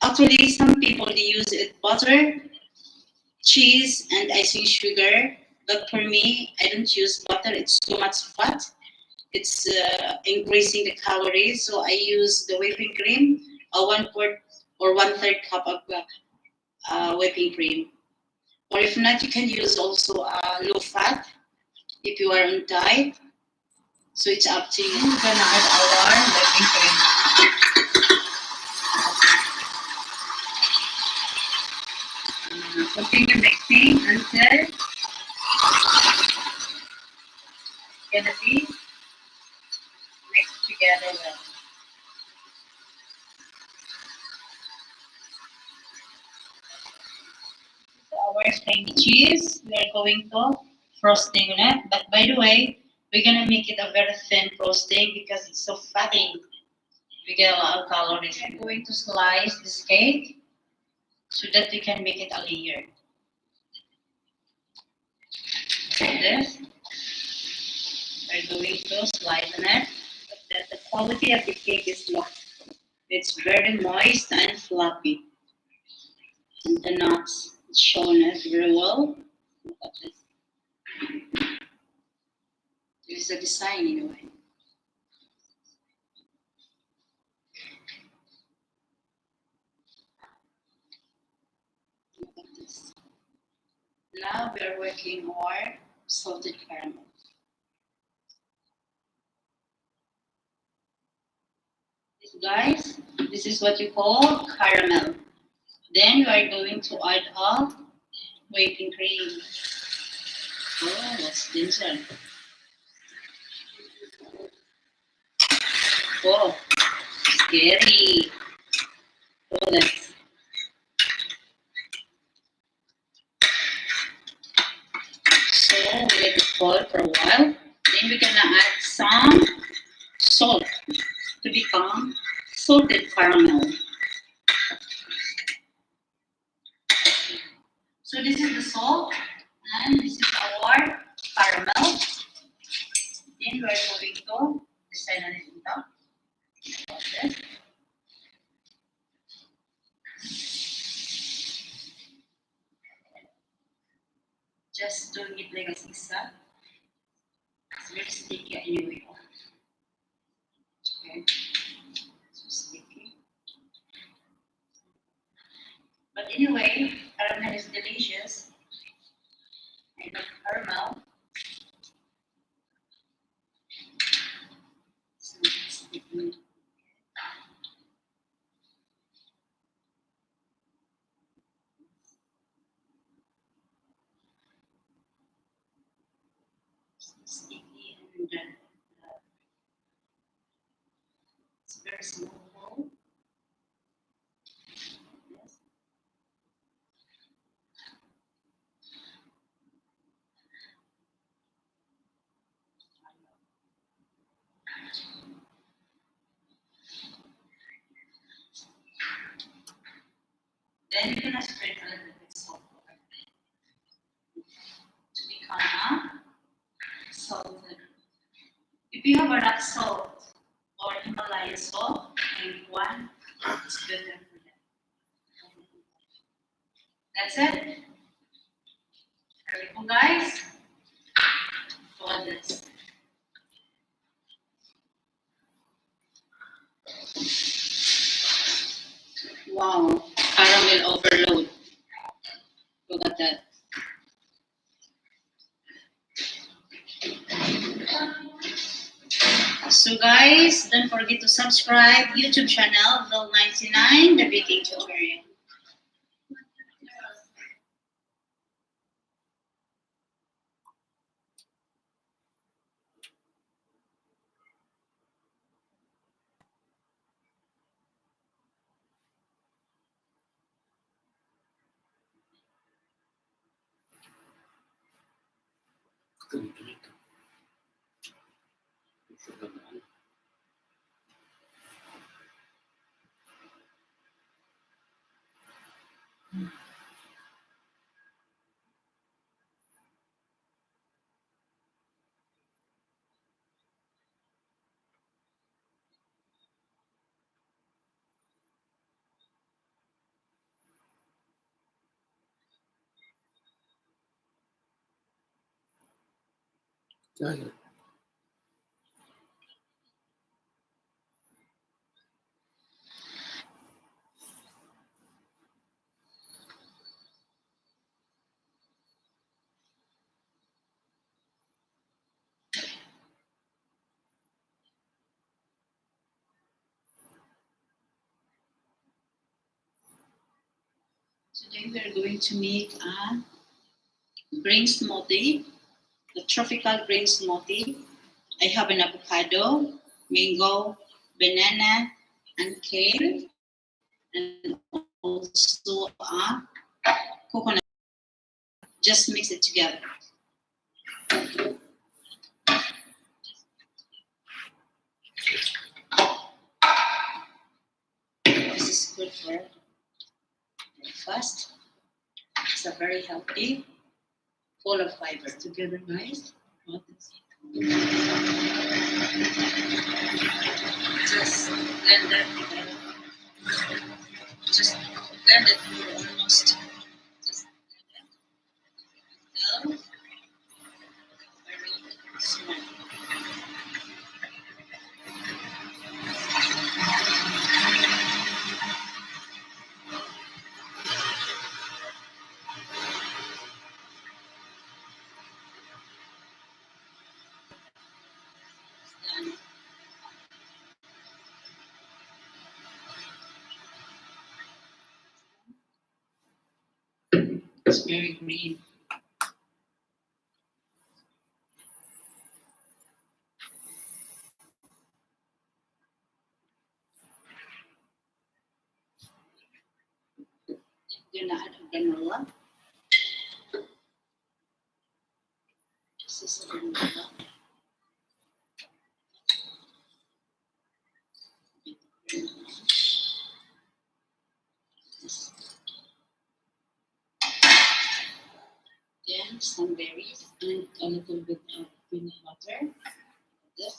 Actually, some people they use it butter, cheese, and icing sugar. But for me, I don't use butter. It's too much fat. It's increasing the calories. So I use the whipping cream, 1/4 or 1/3 cup of whipping cream. Or if not, you can use also low fat if you are on diet. So it's up to you. We're gonna add our whipping cream. Continue mixing until it's gonna be mixed together well. So our creamy cheese, we are going to frosting on it. But by the way, We're gonna make it a very thin frosting because it's so fatty. We get a lot of calories. We're going to slice this cake so that we can make it a layer. Like this. We're going to slice it. The quality of the cake is low. It's very moist and fluffy. And the nuts shown it very well. Look at this. This is a design in a way. Look at this. Now we are working on salted caramel. This, guys, this is what you call caramel. Then you are going to add a whipping cream. Oh, what's danger? Oh, scary. Oh, that's. So we let it fall for a while. Then we're gonna add some salt to become salted caramel. So this is the salt and this is our caramel. Then we are going to design on it on top. Like this. Just doing it like a zigzag. It's very sticky anyway. Okay. So sticky. But anyway, caramel is delicious. I love caramel. So sticky. Sticky and it's very small. Yes. Then you're gonna spread a little bit salt to become a salted. If you have a rock salt or Himalayan salt, and one is better for that. That's it. Very cool, guys. For this. Wow, caramel overload. Look at that. So guys, don't forget to subscribe YouTube channel Vil99 The Baking Tutorial. Today we are going to make a green smoothie, the tropical green smoothie. I have an avocado, mango, banana, and kale, and also a coconut. Just mix it together. good for breakfast. It's a very healthy, full of fiber. Together, guys. What is it? Just blend that together. Just blend it almost. Just blend it. Now, very small. Done. It's very green. Gonna add a granola. This is a granola. Then some berries and a little bit of peanut butter. This.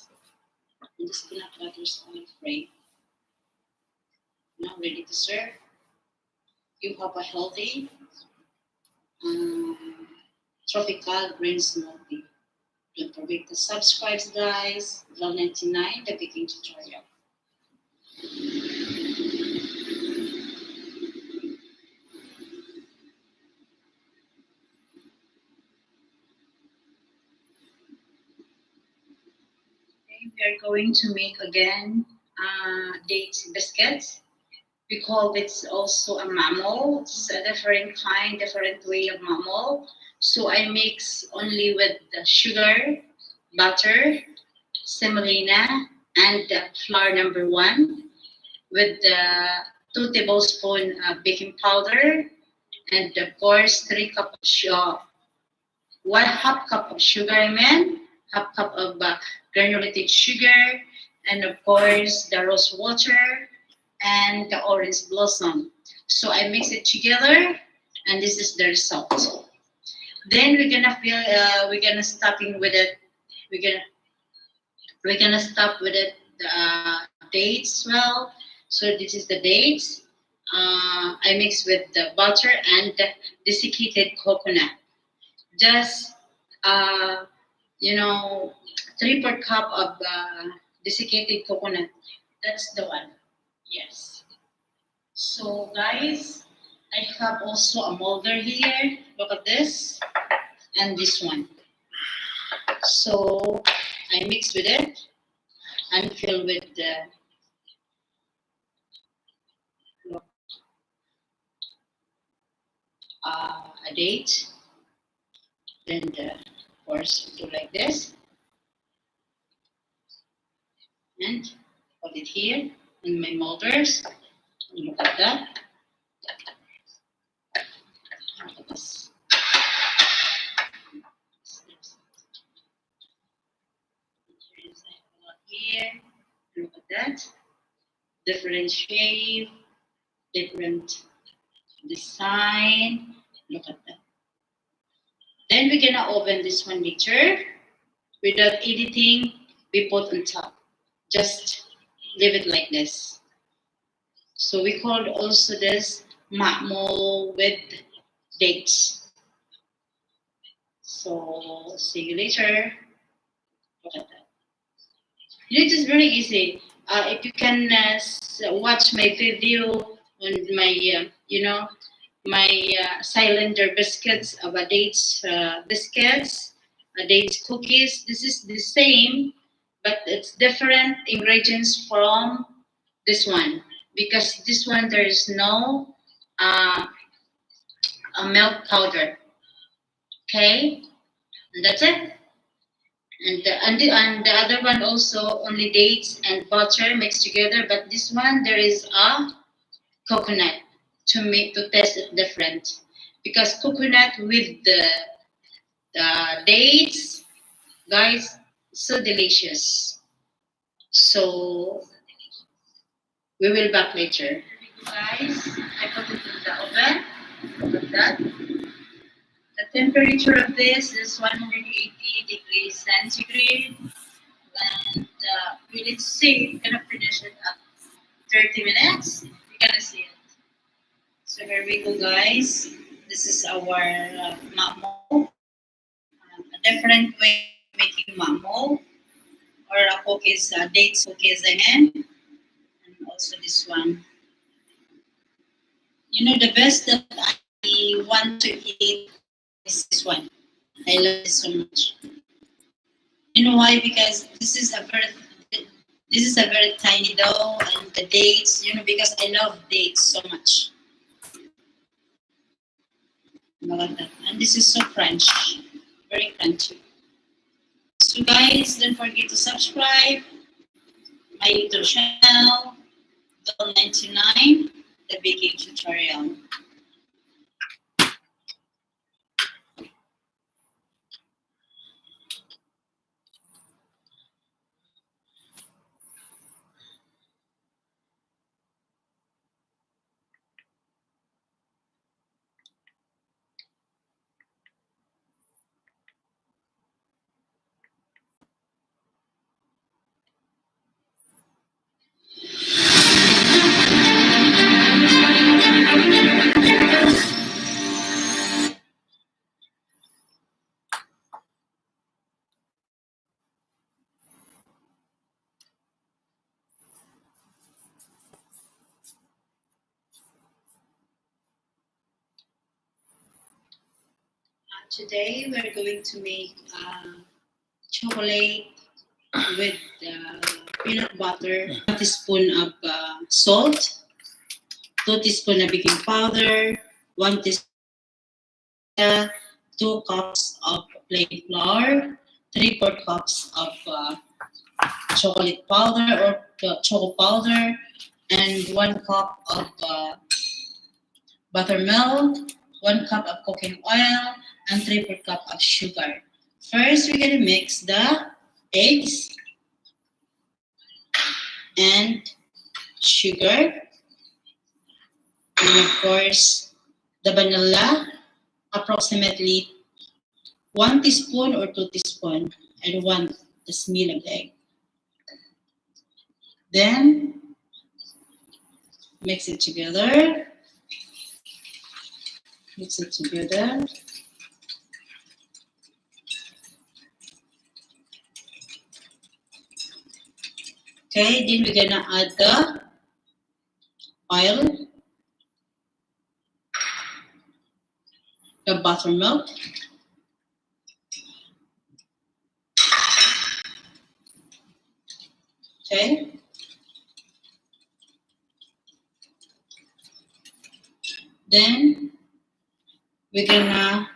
And this peanut butter is all free. Now ready to serve. You have a healthy tropical green smoothie. Don't forget to subscribe, guys. Vlog 99, the baking tutorial. Okay, we are going to make again date biscuits. We call this also a mammal. It's a different kind, different way of mammal. So I mix only with the sugar, butter, semolina, and the flour number 1 with the 2 tablespoons baking powder, and of course 3 cup of sugar, 1/2 cup of sugar, half cup of granulated sugar, and of course the rose water and the orange blossom. So I mix it together, and this is the result. Then we're gonna stopping with it. We're gonna stop with it dates. Well, so this is the dates. I mix with the butter and the desiccated coconut. Just you know, 3/4 cup of desiccated coconut. That's the one. Yes. So guys, I have also a molder here. Look at this and this one. So I mix with it and fill with the a date. Then of course do like this and put it here in my molders. Look at that. Look at this. Here, look at that. Different shape, different design. Look at that. Then we're gonna open this one later. Without editing, we put on top. Just leave it like this. So we called also this makmul with dates. So see you later. Look at that. It is very easy. If you can watch my video on my, my cylinder biscuits, dates biscuits, dates cookies. This is the same, but it's different ingredients from this one, because this one there is no milk powder. Okay, and that's it. And the other one also only dates and butter mixed together, but this one there is a coconut to taste it different, because coconut with the dates, guys, so delicious. So we will back later. Guys, I put it in the oven. Like that. The temperature of this is 180 degrees centigrade. And we need to see, we're gonna finish it at 30 minutes. You're gonna see it. So here we go, guys. This is our mamo. A different way of making mamo or a cookies, dates cookies again. And also this one. You know, the best that I want to eat is this one. I love it so much. You know why? Because this is a very tiny dough and the dates, you know, because I love dates so much. Look at that. And this is so crunchy. Very crunchy. So guys, don't forget to subscribe my YouTube channel, Doll99, the baking tutorial. Today we're going to make chocolate with peanut butter, 1 teaspoon of salt, 2 teaspoon of baking powder, 1 teaspoon, 2 cups of plain flour, 3/4 cups of chocolate powder or chocolate powder, and 1 cup of buttermilk, 1 cup of cooking oil, and 3/4 cup of sugar. First, we're gonna mix the eggs and sugar, and of course the vanilla, approximately 1 teaspoon or 2 teaspoon. I don't want the smell of the egg. Then mix it together. Mix it together. Okay, then we're gonna add the oil, the buttermilk, okay, then we're gonna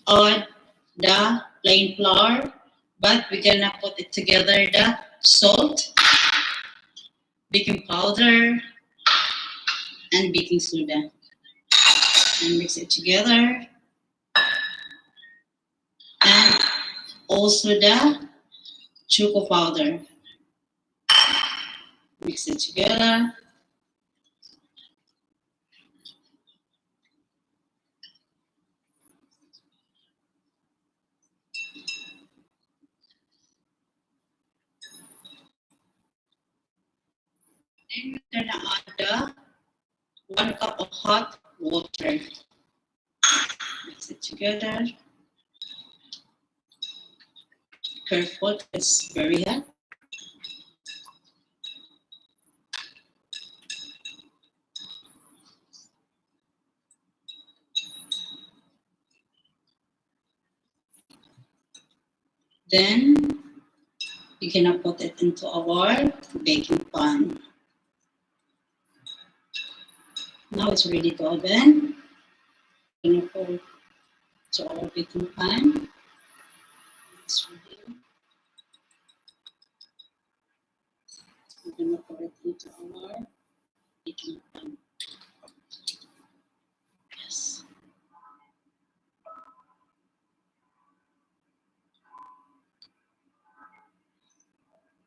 add the plain flour, but we're gonna put it together the salt, baking powder, and baking soda, and mix it together. And also the choco powder. Mix it together. Then we're gonna add the 1 cup of hot water. Mix it together. Careful, it's very hot. Then you can put it into our baking pan. Now it's ready to oven. I'm gonna put it to our baking pan. It's ready. I'm gonna put it into our baking pan. Yes.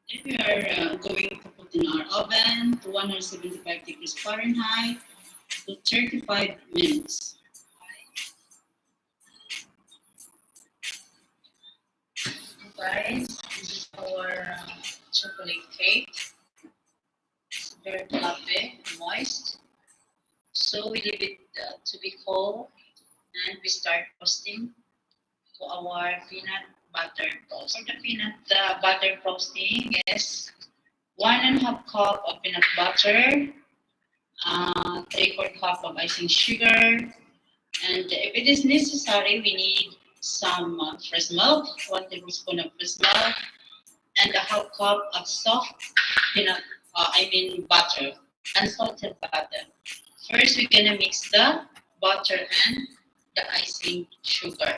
Then we are going to put in our oven to 175 degrees Fahrenheit to 35 minutes. Guys, this is our chocolate cake. It's very fluffy, moist. So we leave it to be cold, and we start toasting to our peanut butter toast. For the peanut butter toasting, yes, 1.5 cup of peanut butter, 3/4 cup of icing sugar, and if it is necessary, we need some fresh milk, 1 tablespoon of fresh milk, and a half cup of soft butter, unsalted butter. First, we're gonna mix the butter and the icing sugar.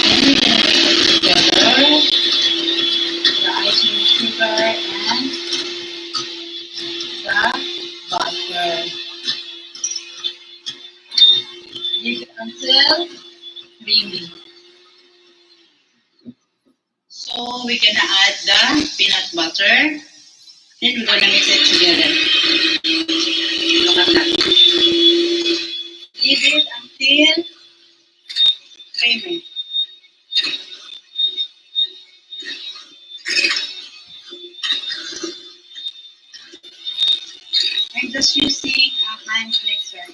Then we're gonna mix it together, the icing sugar and the butter. Leave it until creamy. So we're gonna add the peanut butter. Then we're gonna mix it together. Look at that. Leave it until creamy. I'm just using a hand mixer.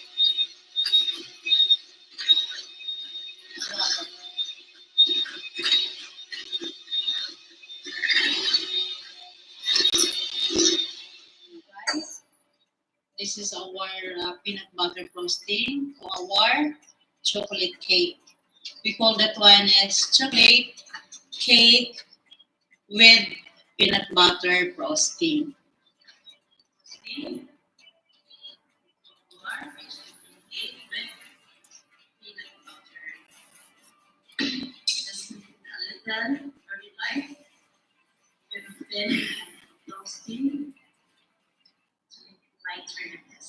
Guys, this is our peanut butter frosting or our chocolate cake. We call that one as chocolate cake with peanut butter frosting. See? Our cake with peanut butter. Just a little very light with thin frosting to make it lighter than this.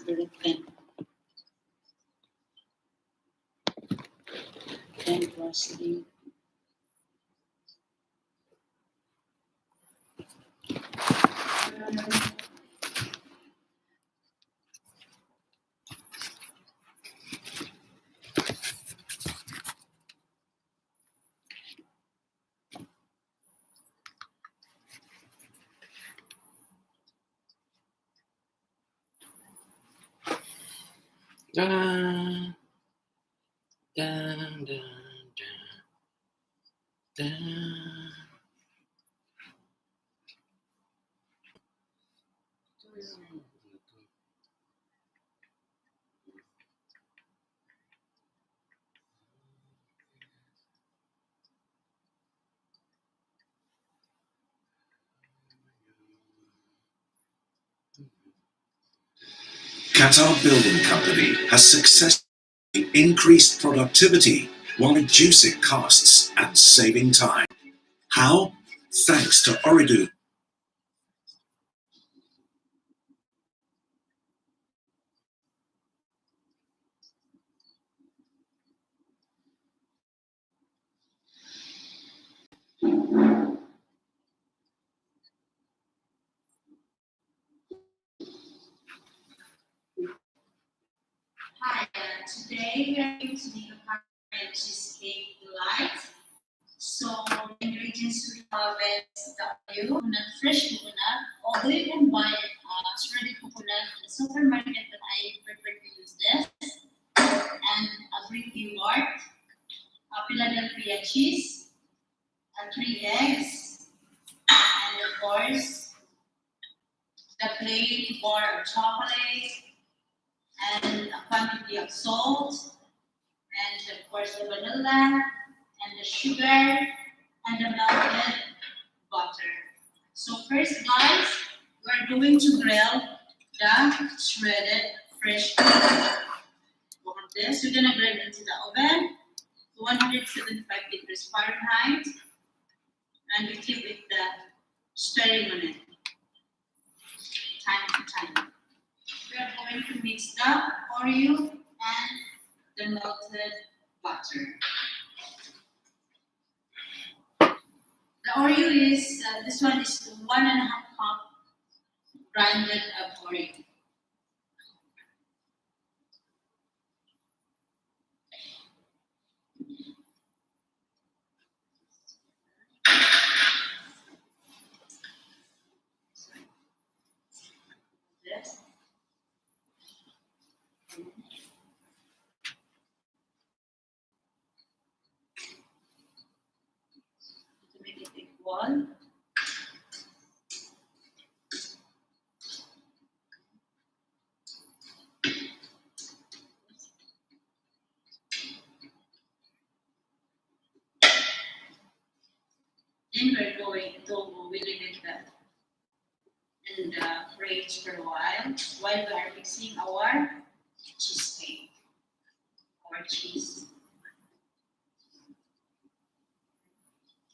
Very thin. Then parsley. Dun, dun, dun, dun, dun. Qatar Building Company has successfully increased productivity while reducing costs and saving time. How? Thanks to Ooredoo. Hi, today we are going to make a caramel cheesecake delight. So the ingredients we have is the coconut, fresh coconut, although you can buy shredded coconut in the supermarket, but I prefer to use this. And a Greek yogurt, a Philadelphia cheese, 3 eggs, and of course the plain bar of chocolate, and a quantity of salt, and of course the vanilla, and the sugar, and the melted butter. So first, guys, we're going to grill the shredded fresh coconut. Want this? We're gonna grill into the oven to 175 degrees Fahrenheit, and we keep it stirring on it time to time. We are going to mix the Oreo and the melted butter. The Oreo is, this one is 1.5 cup grinded of Oreo. This. To make it equal. Then we're going to leave it in the fridge for a while we are mixing our cheesecake, our cheese.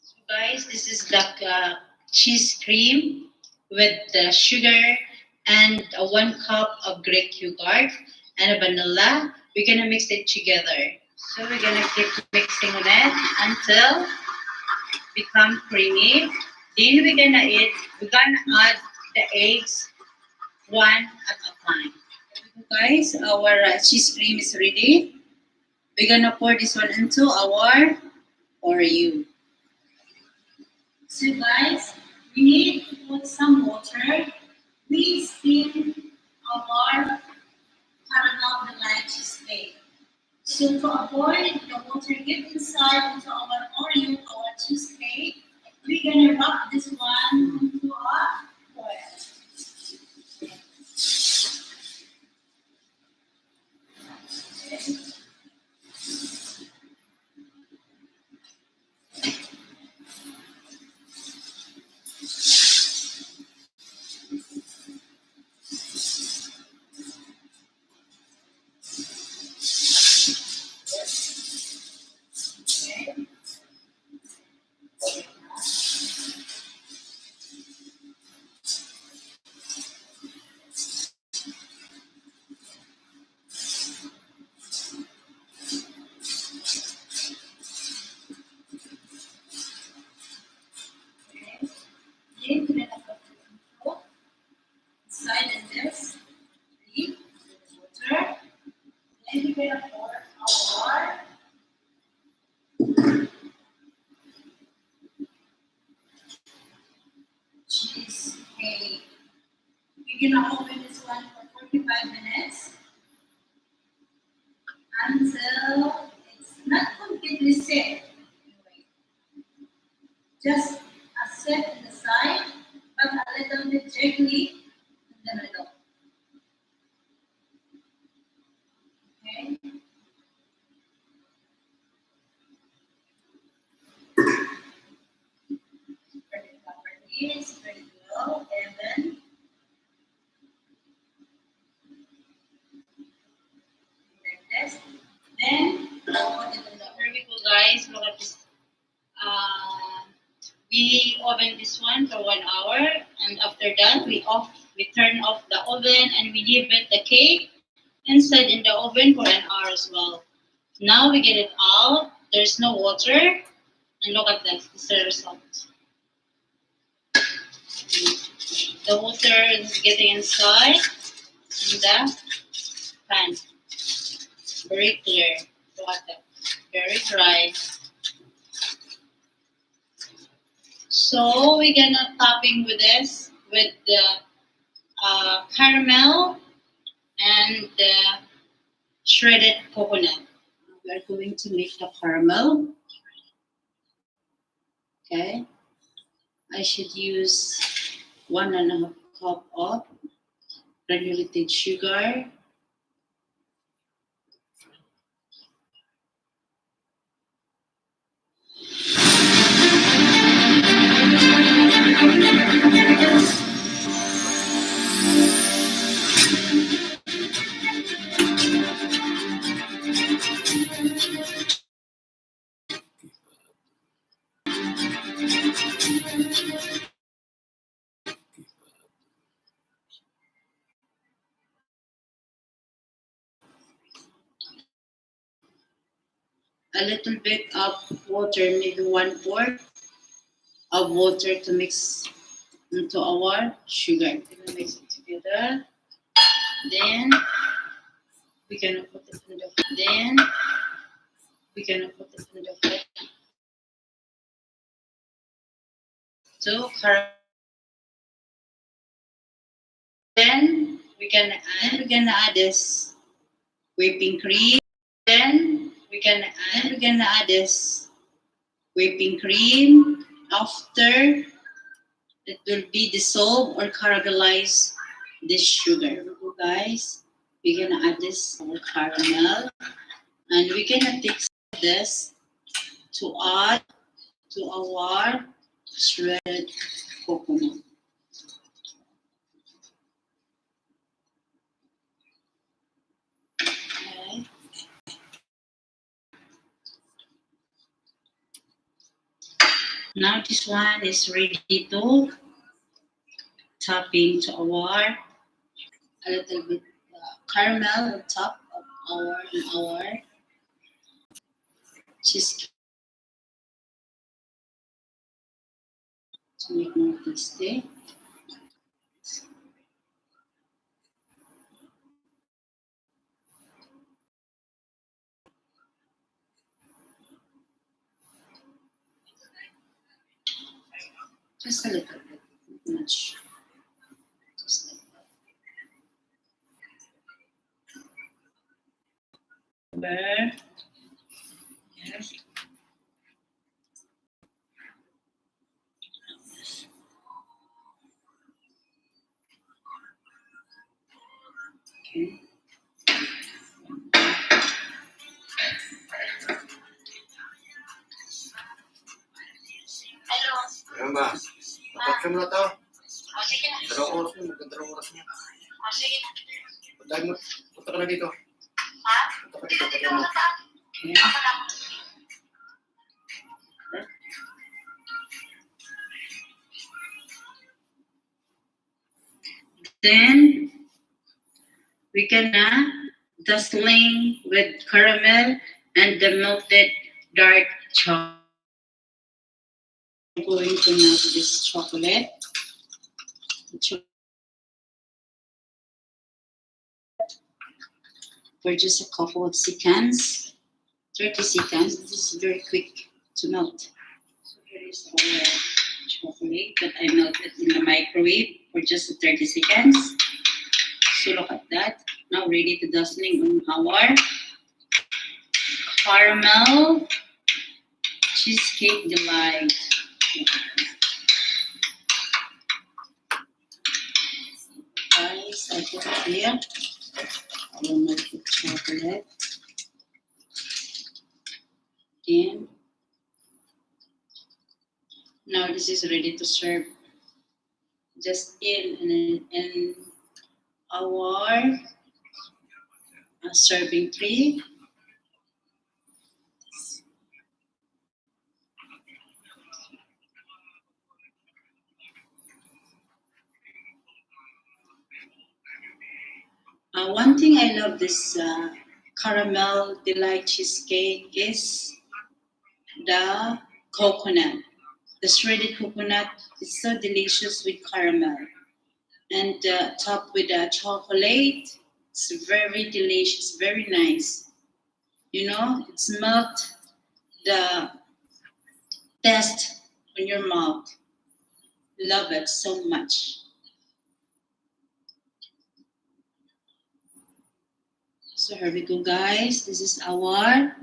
So guys, this is the cheese cream with the sugar and 1 cup of Greek yogurt and a vanilla. We're gonna mix it together. So we're gonna keep mixing it until become creamy. Then we're gonna add the eggs one at a time. Guys, our cheese cream is ready. We're gonna pour this one into our Oreo. So guys, we need to put some water. We steam our caramel delight cheesecake. So to avoid the water get inside into our Oreo, our cheesecake, we're gonna wrap this one into a foil. We're gonna open this one for 45 minutes until it's not completely set. Just a set in the side, but a little bit gently in the middle. Okay. Very well, and then like this. Then here we go, guys. Look at this. We oven this one for 1 hour, and after that we turn off the oven and we leave it the cake inside in the oven for an hour as well. Now we get it out. There's no water, and look at this. This is the result. The water is getting inside in the pan. Very clear. Look at that. Very dry. So we're gonna topping with this with the caramel and the shredded coconut. We're going to make the caramel. Okay. I should use 1.5 cup of granulated sugar. A little bit of water, maybe 1/4 of water to mix into our sugar. We're gonna mix it together. Then we're gonna put it in the fat. So then we're gonna add this whipping cream. Then we're gonna add this whipping cream. After it will be dissolved or caramelize this sugar. So guys, we're gonna add this caramel, and we're gonna take this to add to our shredded coconut. Okay. Now this one is ready to topping to our a little bit caramel on top of our cheesecake to make more tasty. Just a little bit, not much. Just like that. Yes. Okay. Ano ba? Matapos mo na to? Dalawang oras mo, magandang oras mo. Punta ka na dito. Punta ka dito, punta mo. Okay. Then we gonna dustling with caramel and the melted dark chocolate. I'm going to melt this chocolate. For just a couple of seconds, 30 seconds. This is very quick to melt. So here is our chocolate that I melted in the microwave for for just 30 seconds. So look at that. Now ready to dusting on our caramel cheesecake delight. Guys, I put it here. I will not put chocolate. And now this is ready to serve. Just in our serving tray. One thing I love this caramel delight cheesecake is the coconut. The shredded coconut is so delicious with caramel. And topped with chocolate. It's very delicious, very nice. You know, it's melt the taste on your mouth. Love it so much. So here we go, guys. This is our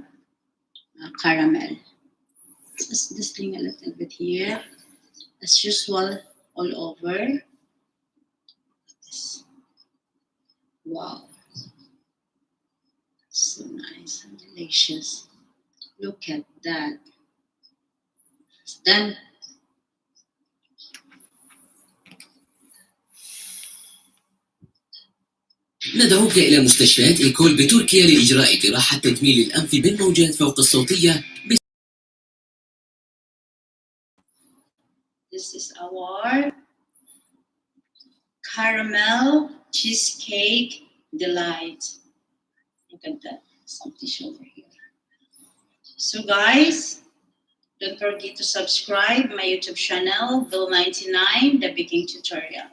caramel. Just this thing a little bit here. As usual, all over. Wow. So nice and delicious. Look at that. It's done. ندعوك إلى مستشفيات إيكول بتركيا لإجراء جراحة تجميل الأنف بالموجات فوق الصوتية. This is our caramel cheesecake delight. Look at that. Some tissue over here. So guys, don't forget to subscribe my YouTube channel, Bill99, the baking tutorial.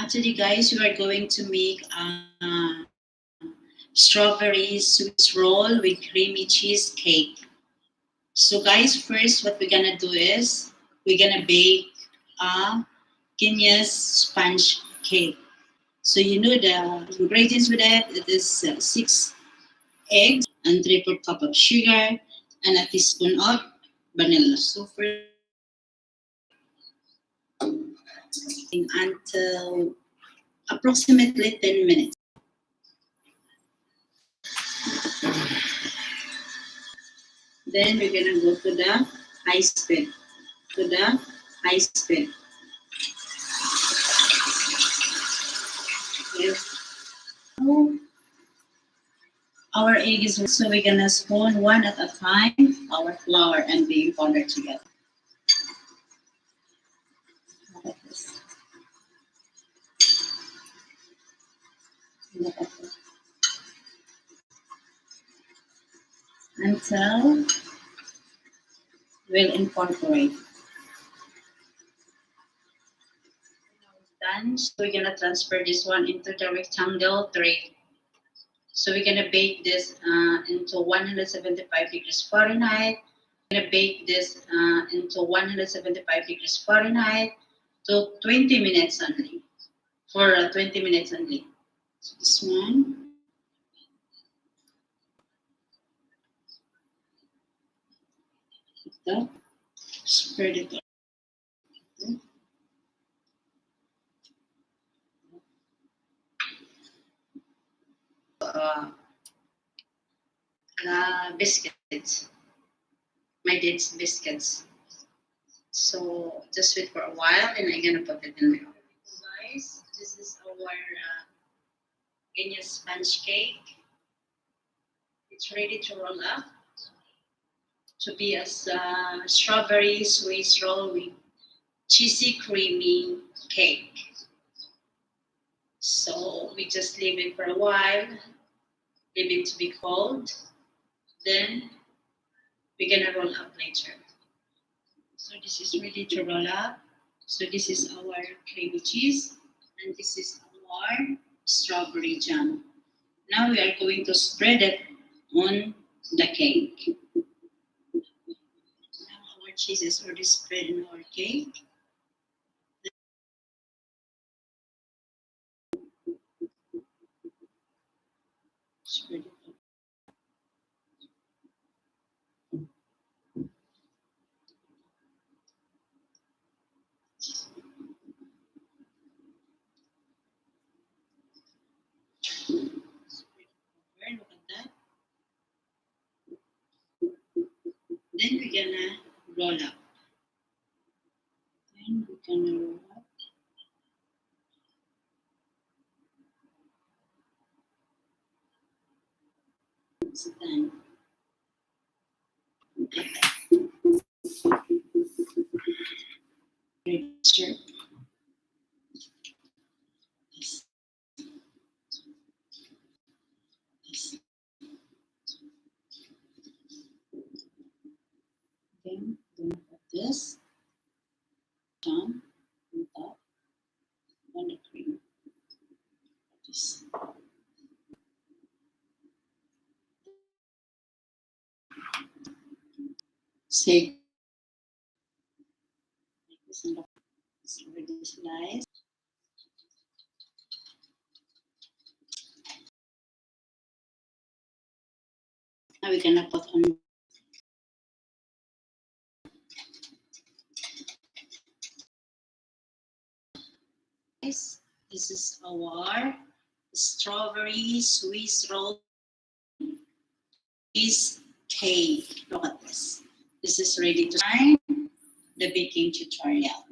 Actually, guys, we are going to make a strawberry Swiss roll with creamy cheesecake. So, guys, first, what we're gonna do is we're gonna bake a Guinness sponge cake. So, you know the ingredients with it. It is 6 eggs and 3/4 cup of sugar and a teaspoon of vanilla. So, first, until approximately 10 minutes. Then we're gonna go to the high speed. Yes. Our egg is so we're gonna spoon one at a time our flour and baking powder together. Look at this. Look at this. Until we'll incorporate. Done. So we're gonna transfer this one into the rectangle tray. So we're gonna bake this into 175 degrees Fahrenheit. We're gonna bake this into 175 degrees Fahrenheit to 20 minutes only. For 20 minutes only. So this one. Like that. Spread it out. biscuits. My dad's biscuits. So just wait for a while and I'm gonna put it in my oven. Guys, this is our Guinness sponge cake. It's ready to roll up to be a strawberry Swiss roll with cheesy creamy cake. So we just leave it for a while, leave it to be cold. Then we're gonna roll up later. So this is ready to roll up. So this is our creamy cheese and this is our strawberry jam. Now we are going to spread it on the cake. Now our cheese is already spread on our cake. Spread it. Look at that. Then we're gonna roll up. It's done. Sure. This. Then put this jam on top on the cream. Just say this and it's already sliced. Now we're gonna put on this. This is our strawberry Swiss roll cheese cake. Look at this. This is ready to try the baking tutorial.